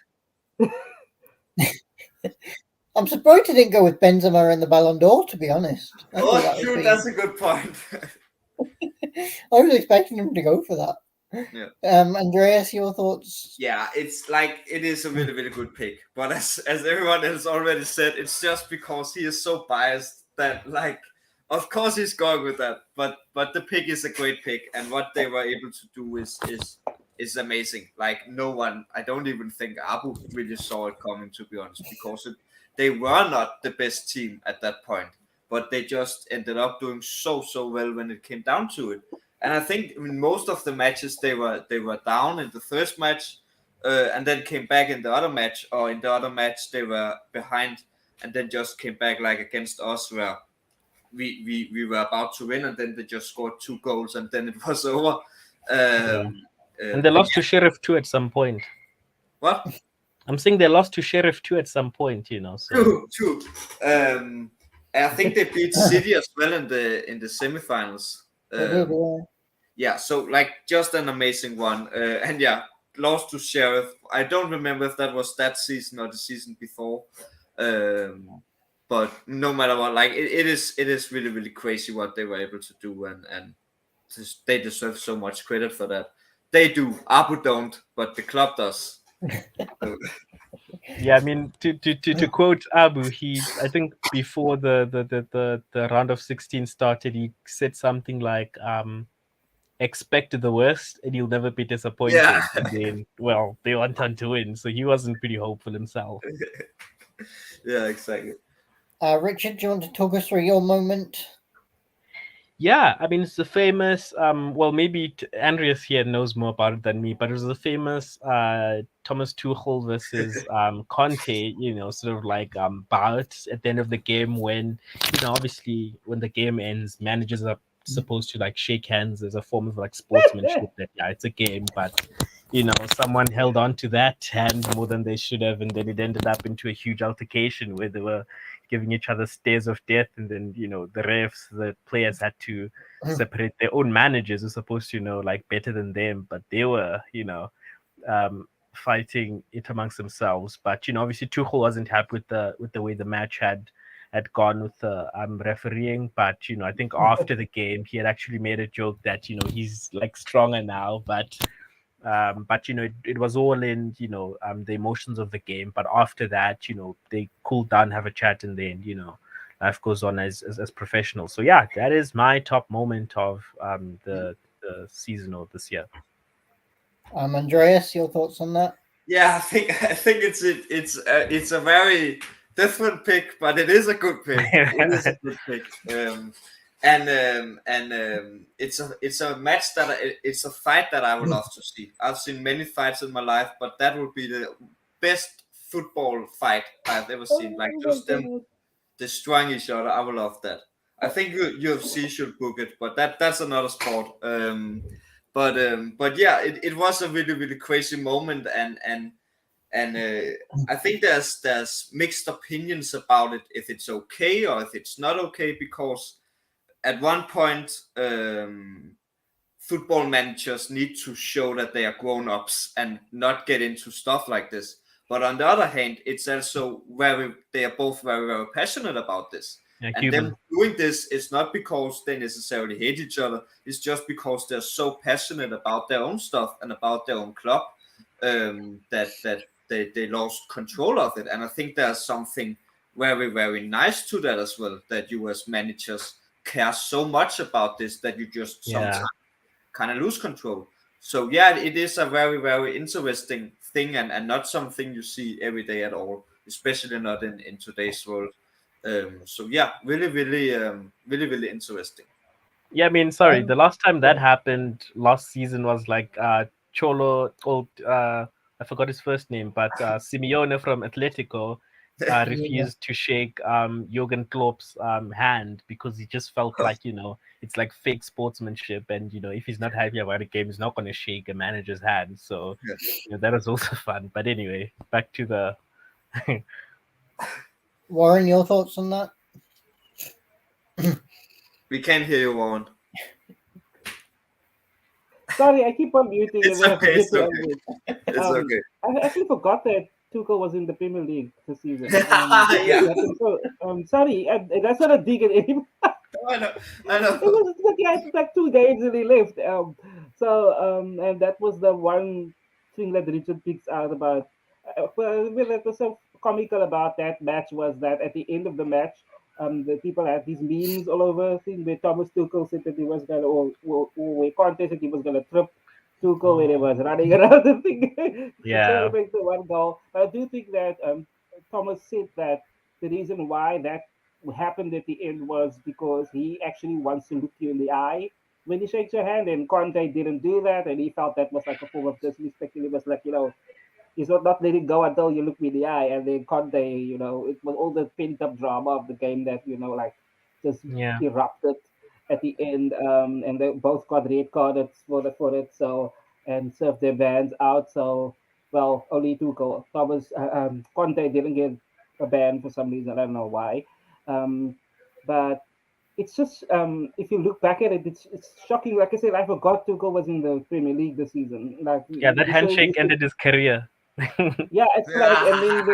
I'm surprised he didn't go with Benzema and the Ballon d'Or, to be honest. Oh, sure, that's a good point. I was expecting him to go for that. Yeah. Andreas, your thoughts? Yeah, it's like it is a really, really good pick. But as everyone else already said, it's just because he is so biased that, like, of course he's going with that. But the pick is a great pick, and what they were able to do is amazing. Like, no one, I don't even think Abu really saw it coming, to be honest, because they were not the best team at that point. But they just ended up doing so well when it came down to it. And I think in most of the matches they were down in the first match, and then came back in the other match, or in the other match they were behind, and then just came back, like against us, where we were about to win, and then they just scored 2 goals, and then it was over. And they lost to Sheriff too at some point. What? I'm saying they lost to Sheriff too at some point, you know. So. True. I think they beat City as well in the semifinals. Yeah, so like just an amazing one. And yeah, lost to Sheriff. I don't remember if that was that season or the season before. But no matter what, like it is really, really crazy what they were able to do, and they deserve so much credit for that. They do. Abu don't, but the club does. Yeah, I mean, to quote Abu, I think before the round of 16 started, he said something like, expect the worst and you'll never be disappointed. Yeah. And then, well, they went on to win, so he wasn't pretty hopeful himself. Yeah, exactly. Richard, do you want to talk us through your moment? Yeah, I mean, it's the famous, well, maybe Andreas here knows more about it than me, but it was the famous Thomas Tuchel versus Conte, you know, sort of like bout at the end of the game when, you know, obviously when the game ends, managers are supposed to like shake hands as a form of like sportsmanship. That, yeah, it's a game, but, you know, someone held on to that hand more than they should have, and then it ended up into a huge altercation where they were giving each other stares of death, and then, you know, the refs, the players had to separate their own managers who are supposed to, you know, like better than them, but they were, you know, fighting it amongst themselves. But, you know, obviously Tuchel wasn't happy with the way the match had gone with the refereeing. But, you know, I think after the game he had actually made a joke that, you know, he's like stronger now, but you know, it was all in, you know, the emotions of the game. But after that, you know, they cooled down, have a chat, and then, you know, life goes on as professionals. So yeah, that is my top moment of the season of this year. Andreas, your thoughts on that? Yeah, I think it's a very different pick, but it is a good pick. It is a good pick. It's a match it's a fight that I would love to see. I've seen many fights in my life, but that would be the best football fight I've ever seen. Like just them destroying each other. I would love that. I think UFC should book it, but that's another sport. But yeah, it was a really, really crazy moment, and I think there's mixed opinions about it, if it's okay or if it's not okay, because at one point football managers need to show that they are grown-ups and not get into stuff like this. But on the other hand, it's also they are both very, very passionate about this. Yeah, and them doing this is not because they necessarily hate each other. It's just because they're so passionate about their own stuff and about their own club that they lost control of it. And I think there's something very, very nice to that as well, that you as managers care so much about this that you just sometimes kind of lose control. So yeah, it is a very, very interesting thing, and not something you see every day at all, especially not in today's world. So yeah, really, really, really, really interesting. Yeah, I mean, sorry, the last time that happened last season was like Cholo, I forgot his first name, but Simeone from Atletico refused to shake Jurgen Klopp's hand because he just felt like, it's like fake sportsmanship. And, if he's not happy about a game, he's not going to shake a manager's hand. So that was also fun. But anyway, back to the... Warren, your thoughts on that? We can't hear you, Warren. Sorry, I keep on muting. It's okay. It's okay. It's okay. I actually forgot that Tuchel was in the Premier League this season. Yeah. So, sorry, that's not a dig at him. I know. It was like 2 games and he left. And that was the one thing that Richard picks out about. That was so comical about that match was that at the end of the match, the people had these memes all over thing where Thomas Tuchel said that he was gonna, or Conte said he was gonna trip Tuchel when he was running around the thing. Yeah. To make the one goal. I do think that Thomas said that the reason why that happened at the end was because he actually wants to look you in the eye when he shakes your hand, and Conte didn't do that, and he felt that was like a form of disrespect. And he was like, he's not letting go until you look me in the eye. And then Conte, it was all the pent up drama of the game that, just erupted at the end. And they both got red carded for it. So, and served their bans out. So, well, only Tuchel. Conte didn't get a ban for some reason. I don't know why. But it's just, if you look back at it, it's shocking. Like I said, I forgot Tuchel was in the Premier League this season. That handshake ended his career. Yeah, it's like, and then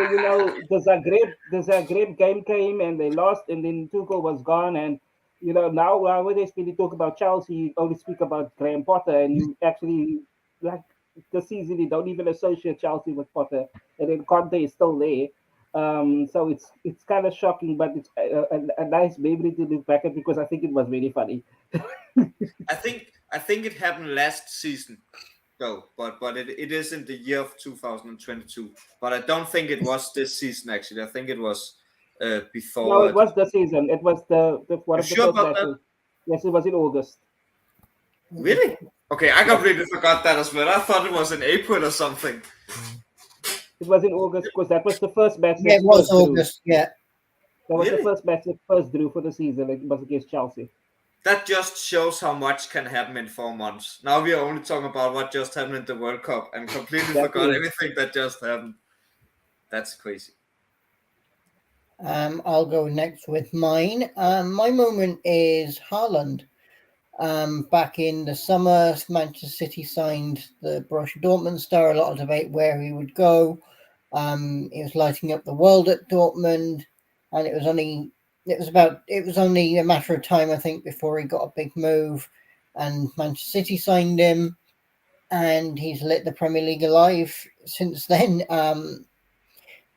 the Zagreb game came and they lost, and then Tuchel was gone, and nowadays when you talk about Chelsea, you only speak about Graham Potter, and you actually this season you don't even associate Chelsea with Potter, and then Conte is still there. So it's kind of shocking, but it's a nice memory to look back at because I think it was really funny. I think it happened last season. No, but it is in the year of 2022. But I don't think it was this season, actually. I think it was before. No, it was the season. It was the one of the sure first about matches. Yes, it was in August. Really? Okay, I completely forgot that as well. I thought it was in April or something. It was in August because that was the first match. Yeah, it was August, yeah. That was the first match that first drew for the season. It was against Chelsea. That just shows how much can happen in 4 months. Now we are only talking about what just happened in the World Cup and completely forgot everything that just happened. That's crazy. I'll go next with mine. My moment is Haaland. Back in the summer, Manchester City signed the Borussia Dortmund star. A lot of debate where he would go. He was lighting up the world at Dortmund, and it was only a matter of time, I think, before he got a big move, and Manchester City signed him, and he's lit the Premier League alive since then.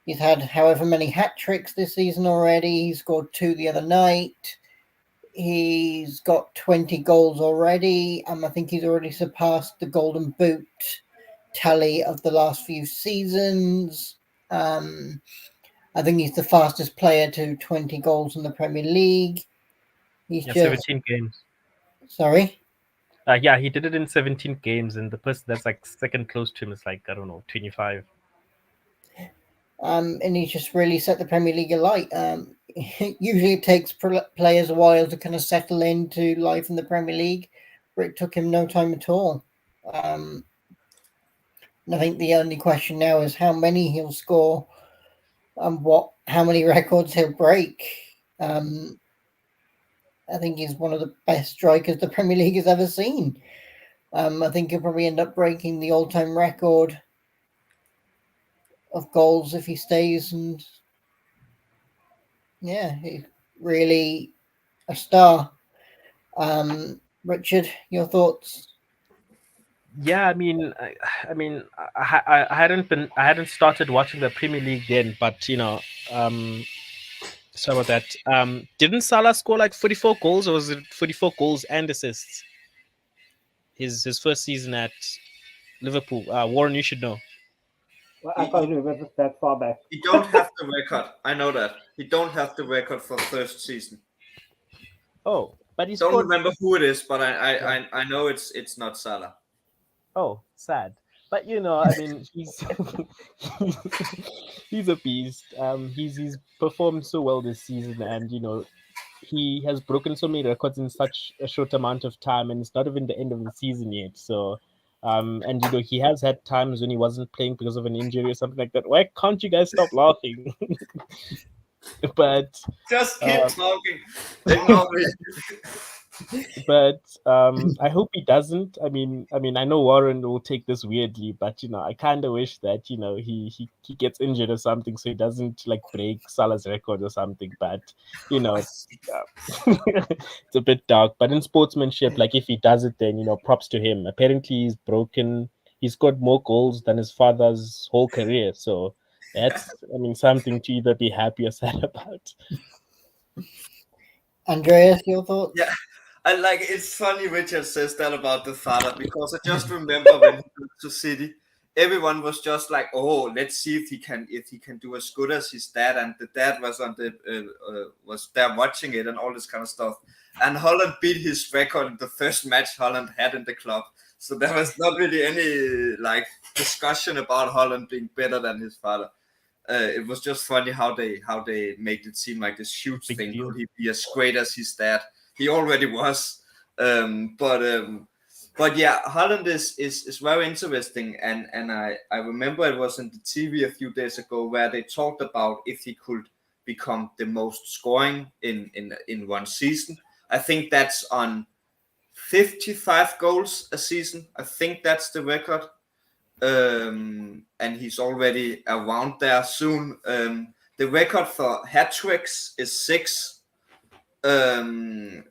He's had however many hat tricks this season already. He scored 2 the other night. He's got 20 goals already. I think he's already surpassed the Golden Boot tally of the last few seasons. I think he's the fastest player to 20 goals in the Premier League. He's 17 games. Sorry? Yeah, he did it in 17 games, and the person that's like second close to him is 25. And he's just really set the Premier League alight. Usually it takes players a while to kind of settle into life in the Premier League, but it took him no time at all. And I think the only question now is how many he'll score and how many records he'll break. I think he's one of the best strikers the Premier League has ever seen. I think he'll probably end up breaking the all-time record of goals if he stays, and yeah, he's really a star. Richard, your thoughts? Yeah, I mean, I hadn't started watching the Premier League then, but sorry about that. Didn't Salah score like 44 goals, or was it 44 goals and assists? His first season at Liverpool. Warren, you should know. Well, I can't remember that far back. He don't have the record. I know that. He don't have the record for first season. Oh, but he Don't scored. remember who it is, but I know it's not Salah. Oh, sad. But I mean, he's a beast. He's performed so well this season, and he has broken so many records in such a short amount of time, and it's not even the end of the season yet. So, and he has had times when he wasn't playing because of an injury or something like that. Why can't you guys stop laughing? But just keep talking. Ignore me. But I hope he doesn't. I mean, I know Warren will take this weirdly, but I kind of wish that he gets injured or something, so he doesn't like break Salah's record or something. But it's a bit dark. But in sportsmanship, like if he does it, then props to him. Apparently, he's got more goals than his father's whole career. So that's something to either be happy or sad about. Andreas, your thoughts? Yeah. It's funny Richard says that about the father, because I just remember when he got to City, everyone was just like, "Oh, let's see if he can do as good as his dad." And the dad was was there watching it and all this kind of stuff. And Holland beat his record in the first match Holland had in the club. So there was not really any discussion about Holland being better than his father. It was just funny how they made it seem like this huge Big thing. deal. Could he be as great as his dad? He already was. But yeah, Holland is very interesting, and I remember it was on the TV a few days ago where they talked about if he could become the most scoring in one season. I think that's on 55 goals a season. I think that's the record. And he's already around there soon. The record for hat tricks is 6. 6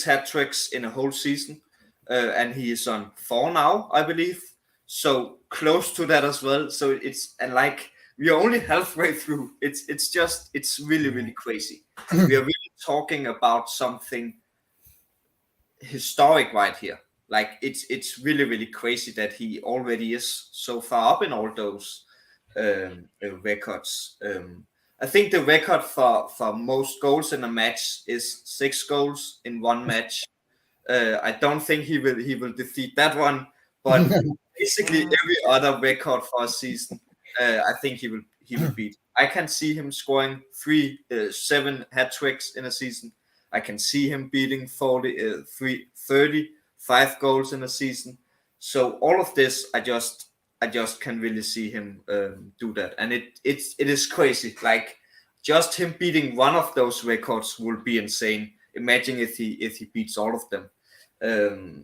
hat tricks in a whole season, and he is on 4 now, I believe. So close to that as well. So we are only halfway through. It's really, really crazy. We are really talking about something historic right here. It's really, really crazy that he already is so far up in all those records. I think the record for most goals in a match is 6 goals in one match. I don't think he will defeat that one, but basically every other record for a season, I think he will beat. I can see him scoring 7 hat tricks in a season. I can see him beating 35 goals in a season. So all of this, I just can really see him do that, and it is crazy. Just him beating one of those records will be insane. Imagine if he beats all of them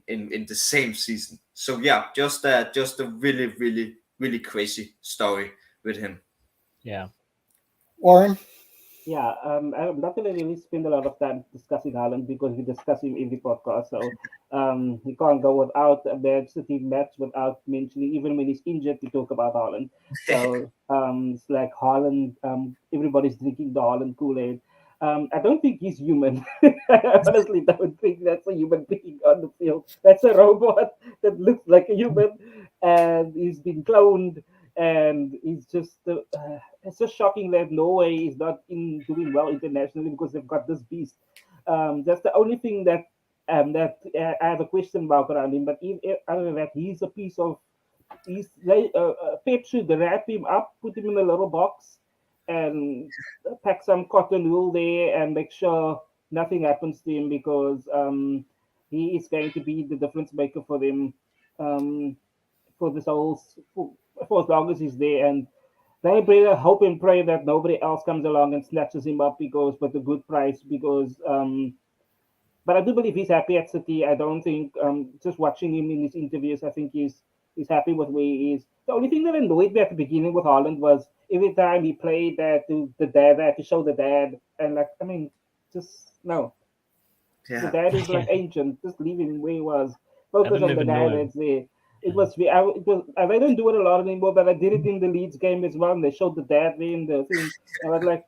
in the same season. So yeah, just a really, really, really crazy story with him. Yeah. Warren? Yeah, I'm not going to really spend a lot of time discussing Haaland because we discuss him in the podcast. So we can't go without a Man City match without mentioning, even when he's injured, we talk about Haaland. So it's like Haaland, everybody's drinking the Haaland Kool-Aid. I don't think he's human. I honestly don't think that's a human being on the field. That's a robot that looks like a human, and he's been cloned. And it's just it's just shocking that Norway is not doing well internationally because they've got this beast. That's the only thing that I have a question mark around him. But other than that, he's a piece of Pep should wrap him up, put him in a little box, and pack some cotton wool there and make sure nothing happens to him because he is going to be the difference maker for them for this whole for as long as he's there. And they better hope and pray that nobody else comes along and snatches him up because with a good price. Because but I do believe he's happy at City. I don't think just watching him in his interviews, I think he's happy with where he is. The only thing that annoyed me at the beginning with Haaland was every time he played that to the dad, they had to show the dad, and like I mean, just no. The Yeah. dad is like ancient. Just leave him where he was. Focus don't on the even guy know him. that's there. It was. They don't do it a lot anymore, but I did it in the Leeds game as well. And they showed the dad there in the thing. I was like,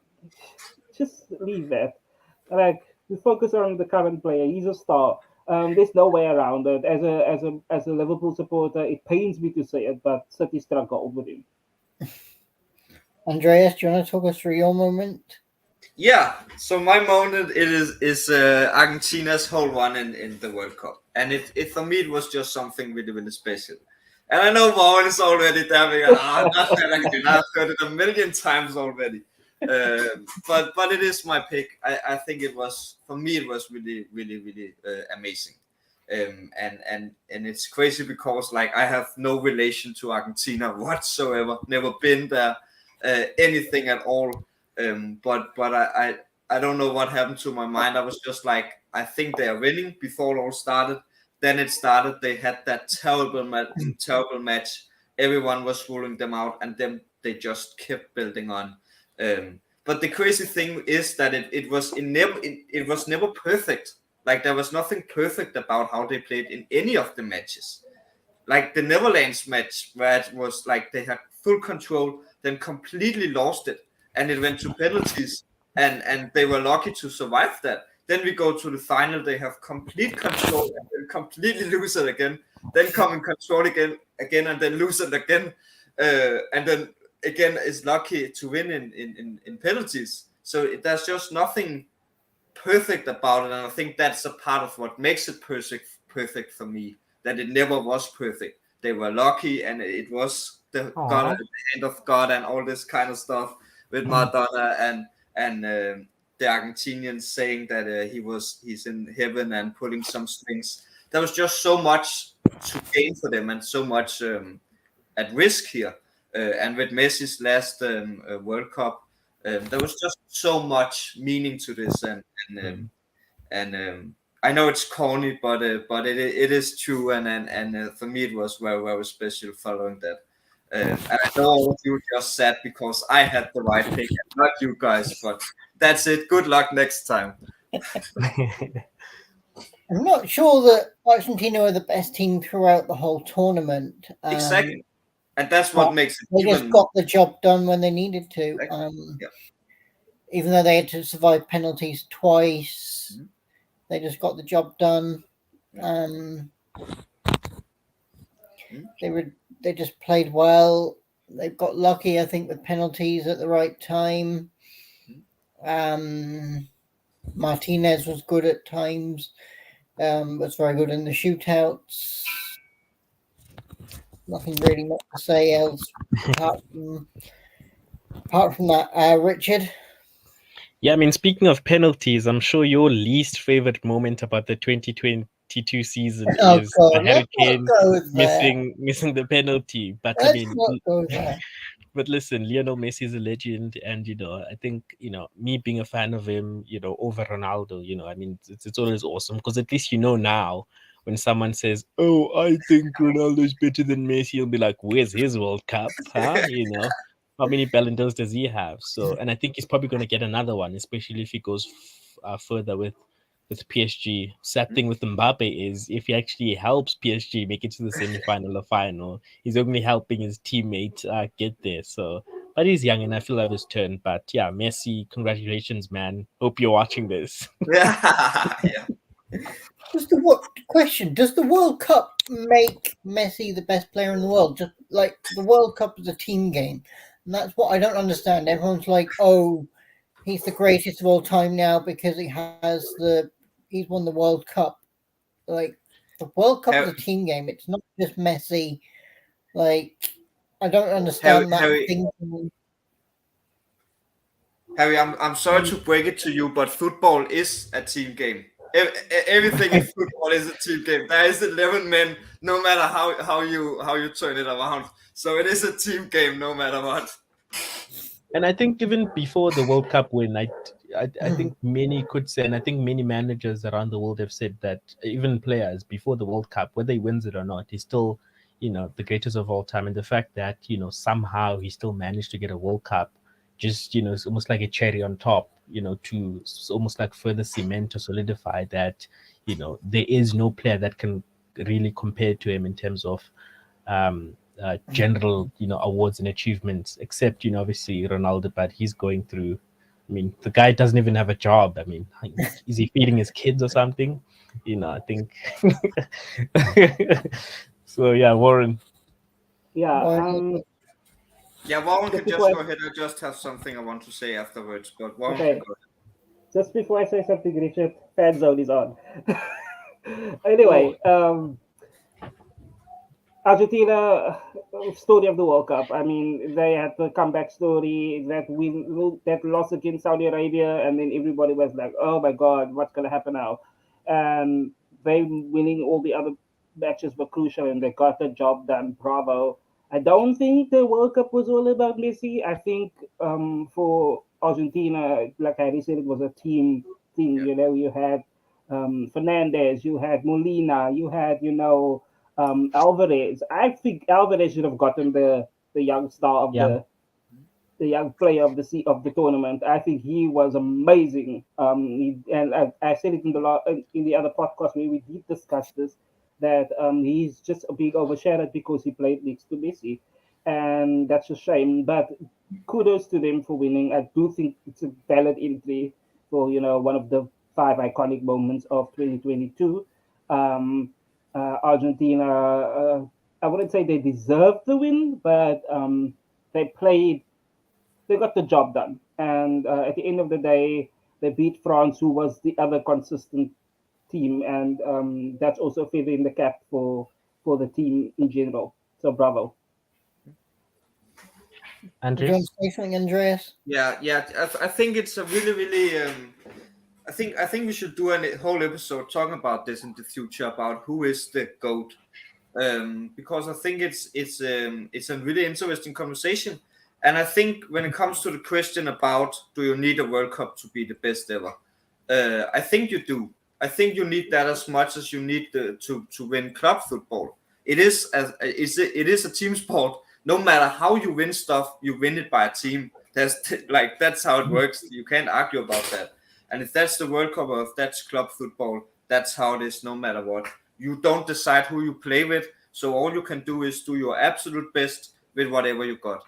just leave that. Like, we focus on the current player. He's a star. There's no way around it. As a Liverpool supporter, it pains me to say it, but City struggle with him. Andreas, do you want to talk us through your moment? Yeah, so my moment is Argentina's whole run in the World Cup, and it for me it was just something really really special. And I know Warren is already dabbing. Not that Argentina. I've heard it a million times already, but it is my pick. I think it was for me it was really really really amazing, and it's crazy because like I have no relation to Argentina whatsoever. Never been there, anything at all. But I don't know what happened to my mind. I was just like, I think they are winning before it all started. Then it started. They had that terrible match. Everyone was ruling them out, and then they just kept building on. But the crazy thing is that it was never perfect. Like there was nothing perfect about how they played in any of the matches. Like the Netherlands match, where it was like they had full control, then completely lost it. And it went to penalties, and they were lucky to survive that. Then we go to the final, they have complete control and then completely lose it again. Then come in control again, and then lose it again. And then again is lucky to win in penalties. So there's just nothing perfect about it. And I think that's a part of what makes it perfect for me, that it never was perfect. They were lucky, and it was the God at the hand of God and all this kind of stuff. With Maradona and the Argentinians saying that he's in heaven and pulling some strings. There was just so much to gain for them and so much at risk here. And with Messi's last World Cup, there was just so much meaning to this. And I know it's corny, but it is true. And for me, it was very very special following that. And I know all of you just said because I had the right pick, not you guys, but that's it. Good luck next time. I'm not sure that Argentina are the best team throughout the whole tournament. Exactly. And that's what makes it they just got the job done when they needed to. Even though they had to survive penalties twice, they just got the job done. They just played well. They got lucky, I think, with penalties at the right time. Martinez was good at times. Was very good in the shootouts. Nothing really much to say else apart from that. Richard? Yeah, I mean, speaking of penalties, I'm sure your least favorite moment about the 2022 season is Harry Kane missing the penalty. But but listen, Lionel Messi is a legend, and I think me being a fan of him, over Ronaldo, I mean, it's always awesome because at least now when someone says, "Oh, I think Ronaldo's better than Messi," you'll be like, "Where's his World Cup?" Huh? How many Ballon d'Ors does he have? So, and I think he's probably going to get another one, especially if he goes further with PSG. Sad thing with Mbappe is if he actually helps PSG make it to the semi-final or final, he's only helping his teammate get there. So, but he's young and I feel like his turn. But yeah, Messi, congratulations, man. Hope you're watching this. Yeah. Question: does the World Cup make Messi the best player in the world? Just like the World Cup is a team game, and that's what I don't understand. Everyone's like, "Oh, he's the greatest of all time now because he's won the World Cup." Like the World Cup is a team game. It's not just Messi. Like I don't understand that thing. Harry, I'm sorry to break it to you, but football is a team game. everything in football is a team game. There is 11 men, no matter how you turn it around. So it is a team game, no matter what. And I think even before the World Cup win, I think many could say, and I think many managers around the world have said that even players before the World Cup, whether he wins it or not, he's still, the greatest of all time. And the fact that, somehow he still managed to get a World Cup, just, it's almost like a cherry on top, to almost like further cement or solidify that, there is no player that can really compare to him in terms of general, awards and achievements, except, obviously Ronaldo, but he's going through, the guy doesn't even have a job. Is he feeding his kids or something? I think. So yeah, Warren. Yeah. Warren. Warren can just go ahead. I just have something I want to say afterwards, but Warren can go ahead. Just before I say something, Richard, fan zone is on. Anyway, Argentina story of the World Cup. They had the comeback story, that loss against Saudi Arabia, and then everybody was like, "Oh my God, what's gonna happen now?" And they winning all the other matches were crucial, and they got the job done. Bravo! I don't think the World Cup was all about Messi. I think for Argentina, like Harry said, it was a team thing. Yeah. You had Fernandez, you had Molina, you had Alvarez. I think Alvarez should have gotten the young star of the young player of the tournament. I think he was amazing. And I said it in the other podcast where we did discuss this, that he's just a big overshadowed because he played next to Messi, and that's a shame. But kudos to them for winning. I do think it's a valid entry for one of the 5 iconic moments of 2022. Argentina, I wouldn't say they deserved the win, but they got the job done. And at the end of the day, they beat France, who was the other consistent team. And that's also a feather in the cap for the team in general. So bravo. Andreas? You want to say something, Andreas? Yeah. I think it's a really, really... I think we should do a whole episode talking about this in the future, about who is the GOAT, because I think it's a really interesting conversation. And I think when it comes to the question about do you need a World Cup to be the best ever, I think you do. I think you need that as much as you need to win club football. It is a team sport. No matter how you win stuff, you win it by a team. That's how it works. You can't argue about that. And if that's the World Cup or if that's club football, that's how it is no matter what. You don't decide who you play with, so all you can do is do your absolute best with whatever you got.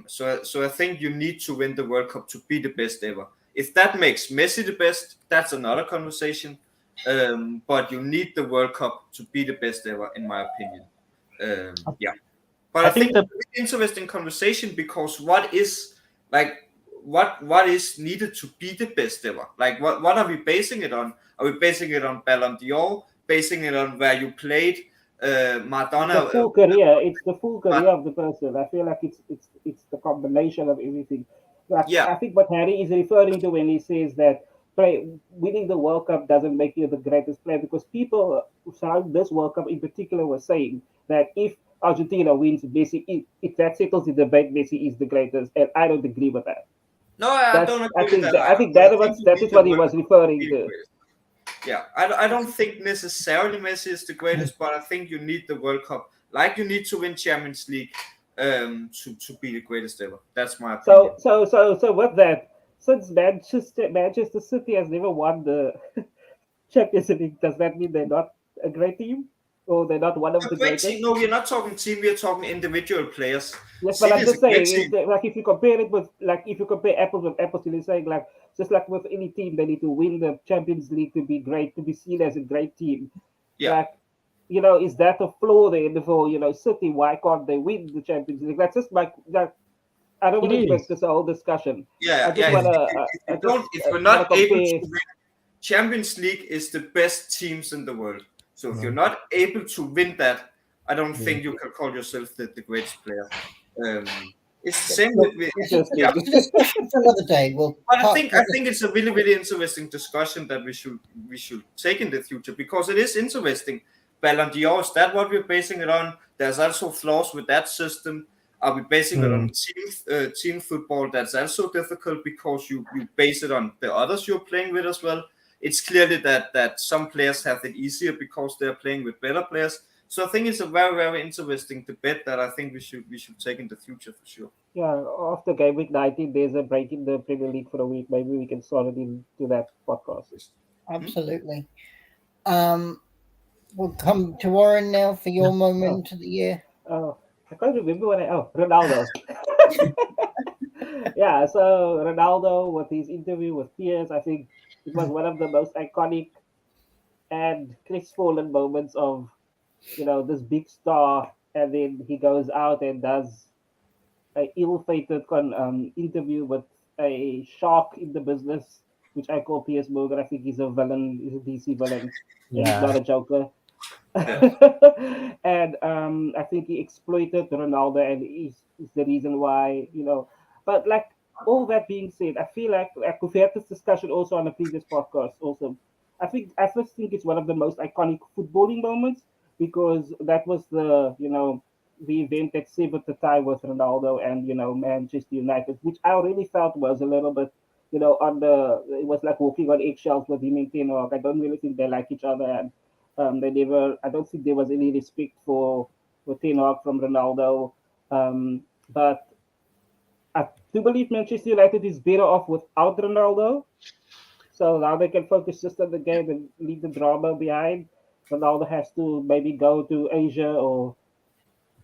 So I think you need to win the World Cup to be the best ever. If that makes Messi the best, that's another conversation. But you need the World Cup to be the best ever, in my opinion. But I think it's an interesting conversation, because what is needed to be the best ever? Like, what are we basing it on? Are we basing it on Ballon d'Or? Basing it on where you played? Maradona. The full career. It's the full career of the person. I feel like it's the combination of everything. I think what Harry is referring to when he says that winning the World Cup doesn't make you the greatest player, because people surrounding this World Cup in particular were saying that if Argentina wins, Messi, if that settles the debate, Messi is the greatest, and I don't agree with that. No, I don't agree with that. I think that is what he was referring to. Yeah, I don't think necessarily Messi is the greatest, but I think you need the World Cup, like you need to win Champions League to be the greatest ever. That's my opinion. So with that, since Manchester City has never won the Champions League, does that mean they're not a great team? Or they're not one of the greatest? No, we're not talking team, we're talking individual players. Yes, but I'm just saying, like if you compare apples with apples, you're saying like just like with any team, they need to win the Champions League to be great, to be seen as a great team. Yeah. Like, is that a flaw there for City? Why can't they win the Champions League? That's just like that. I don't want to make this a whole discussion. Yeah, if we're not able to win, Champions League is the best teams in the world. So if you're not able to win that, I don't think you can call yourself the greatest player. It's the same with It's a discussion for another day. Well, but I think it's a really interesting discussion that we should take in the future, because it is interesting. Ballon d'Or, is that what we're basing it on? There's also flaws with that system. Are we basing it on team football? That's also difficult because you base it on the others you're playing with as well. It's clearly that some players have it easier because they're playing with better players. So I think it's a very interesting debate that I think we should take in the future for sure. Yeah, after game week 19, there's a break in the Premier League for a week. Maybe we can slot it into that podcast. Absolutely. We'll come to Warren now for your moment of the year. Oh, I can't remember what Ronaldo. Yeah, so Ronaldo with his interview with Piers, I think it was one of the most iconic and crestfallen moments of, this big star, and then he goes out and does a ill-fated interview with a shark in the business, which I call Piers Morgan. I think he's a villain, he's a DC villain. And he's not a Joker. And I think he exploited Ronaldo, and is the reason why, But like all that being said, I feel like we had this discussion also on a previous podcast. Also, I first think it's one of the most iconic footballing moments, because that was the event that severed the tie with Ronaldo and Manchester United, which I really felt was a little bit it was like walking on eggshells with him and Ten Hag. I don't really think they like each other, and I don't think there was any respect for Ten Hag from Ronaldo. But I do believe Manchester United is better off without Ronaldo. So now they can focus just on the game and leave the drama behind. Ronaldo has to maybe go to Asia or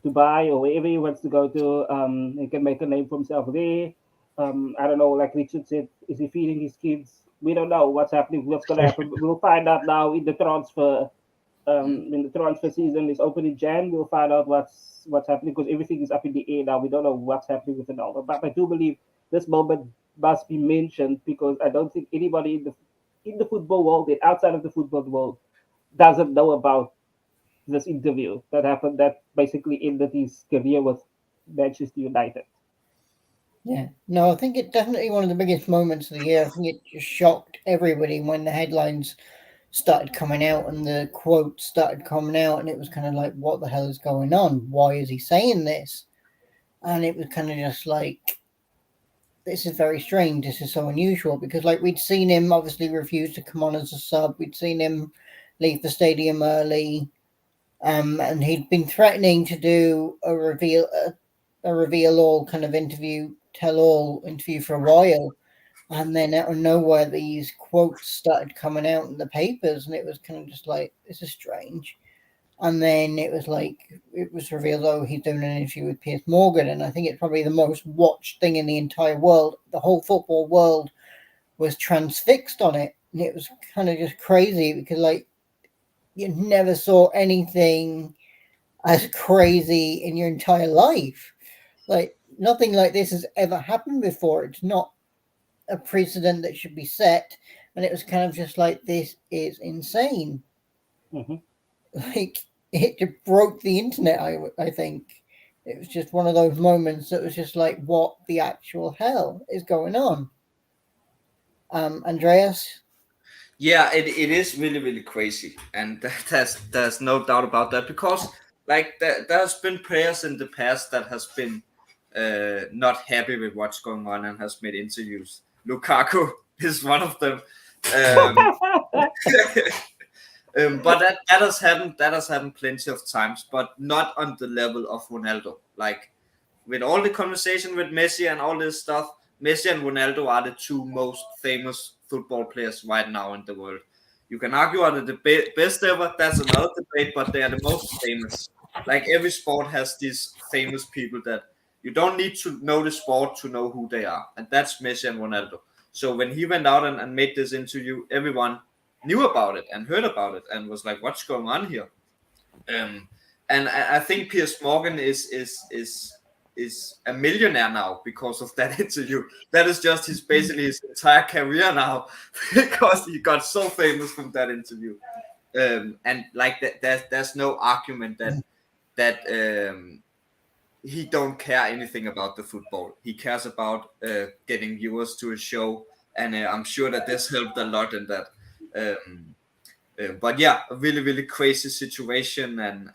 Dubai or wherever he wants to go to. He can make a name for himself there. I don't know, like Richard said, is he feeding his kids? We don't know what's happening, what's going to happen. We'll find out now in the transfer. When the transfer season is open in Jan, we'll find out what's happening, because everything is up in the air now. We don't know what's happening with Ronaldo. But I do believe this moment must be mentioned, because I don't think anybody in the football world and outside of the football world doesn't know about this interview that happened, that basically ended his career with Manchester United. Yeah, no, I think it's definitely one of the biggest moments of the year. I think it just shocked everybody when the headlines started coming out and the quotes started coming out, and it was kind of like, what the hell is going on? Why is he saying this? And it was kind of just like, this is very strange. This is so unusual, because like we'd seen him obviously refuse to come on as a sub. We'd seen him leave the stadium early, and he'd been threatening to do a reveal all kind of tell all interview for a while. And then out of nowhere, these quotes started coming out in the papers, and it was kind of just like, this is strange. And then it was revealed, oh, he's doing an interview with Piers Morgan, and I think it's probably the most watched thing in the entire world. The whole football world was transfixed on it, and it was kind of just crazy, because like you never saw anything as crazy in your entire life. Like nothing like this has ever happened before. It's not a precedent that should be set, and it was kind of just like, this is insane. Mm-hmm. Like it just broke the internet. I think it was just one of those moments that was just like, what the actual hell is going on? Andreas? Yeah, it is really crazy, and there's no doubt about that, because like there's been players in the past that has been not happy with what's going on and has made interviews. Lukaku is one of them. But that has happened plenty of times, but not on the level of Ronaldo. Like with all the conversation with Messi and all this stuff, Messi and Ronaldo are the two most famous football players right now in the world. You can argue are the best ever, that's another debate, but they are the most famous. Like every sport has these famous people that you don't need to know the sport to know who they are, and that's Messi and Ronaldo. So when he went out and made this interview, everyone knew about it and heard about it and was like, what's going on here? And I think Piers Morgan is a millionaire now because of that interview. That is just basically his entire career now, because he got so famous from that interview. And like there's no argument that he don't care anything about the football. He cares about getting viewers to his show, and I'm sure that this helped a lot in that. But yeah, a really, really crazy situation, and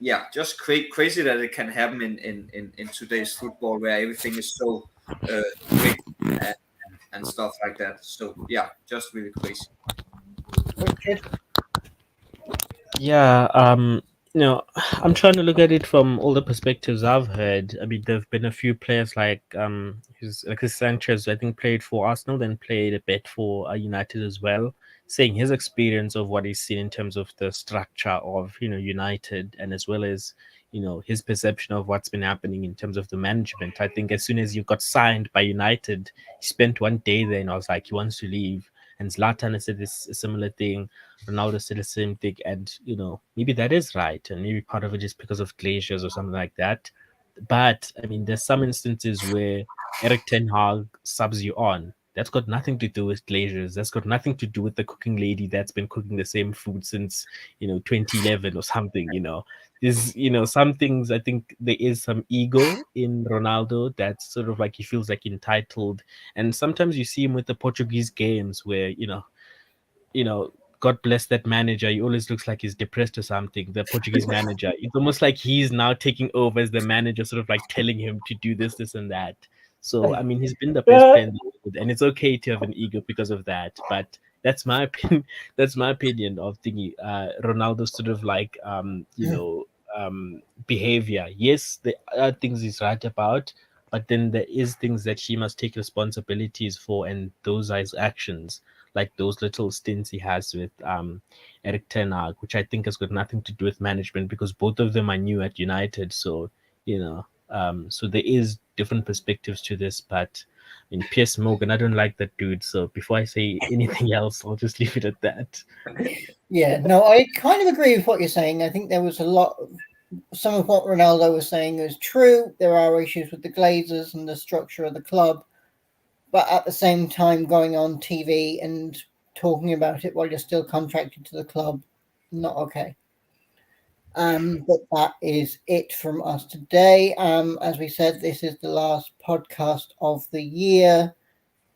yeah, just crazy that it can happen in today's football, where everything is so quick and stuff like that. So yeah, just really crazy. Richard? Yeah, I'm trying to look at it from all the perspectives I've heard. I mean, there've been a few players like Alexis Sanchez, I think played for Arsenal, then played a bit for United as well, saying his experience of what he's seen in terms of the structure of United, and as well as his perception of what's been happening in terms of the management. I think as soon as you got signed by United, he spent one day there, and I was like, he wants to leave. And Zlatan has said this a similar thing. Ronaldo said the same thing, and maybe that is right, and maybe part of it is because of glaciers or something like that. But I mean, there's some instances where Eric Ten Hag subs you on. That's got nothing to do with glaciers. That's got nothing to do with the cooking lady that's been cooking the same food since 2011 or something. There's some things. I think there is some ego in Ronaldo that's sort of like he feels like entitled, and sometimes you see him with the Portuguese games where God bless that manager. He always looks like he's depressed or something. The Portuguese manager. It's almost like he's now taking over as the manager, sort of like telling him to do this, this, and that. So I mean, he's been the best player in the world, and it's okay to have an ego because of that. But that's my opinion. That's my opinion of thingy. Ronaldo's sort of like behavior. Yes, there are things he's right about, but then there is things that he must take responsibilities for, and those are his actions, like those little stints he has with Eric Ten Hag, which I think has got nothing to do with management because both of them are new at United. So, so there is different perspectives to this. But I mean, Piers Morgan, I don't like that dude. So before I say anything else, I'll just leave it at that. Yeah, no, I kind of agree with what you're saying. I think there was some of what Ronaldo was saying is true. There are issues with the Glazers and the structure of the club. But at the same time, going on TV and talking about it while you're still contracted to the club, not okay. But that is it from us today. As we said, this is the last podcast of the year.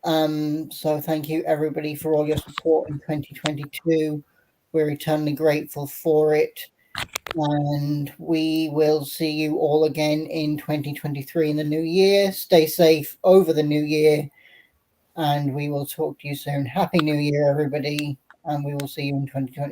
So thank you everybody for all your support in 2022. We're eternally grateful for it. And we will see you all again in 2023 in the new year. Stay safe over the new year. And we will talk to you soon. Happy New Year, everybody. And we will see you in 2020.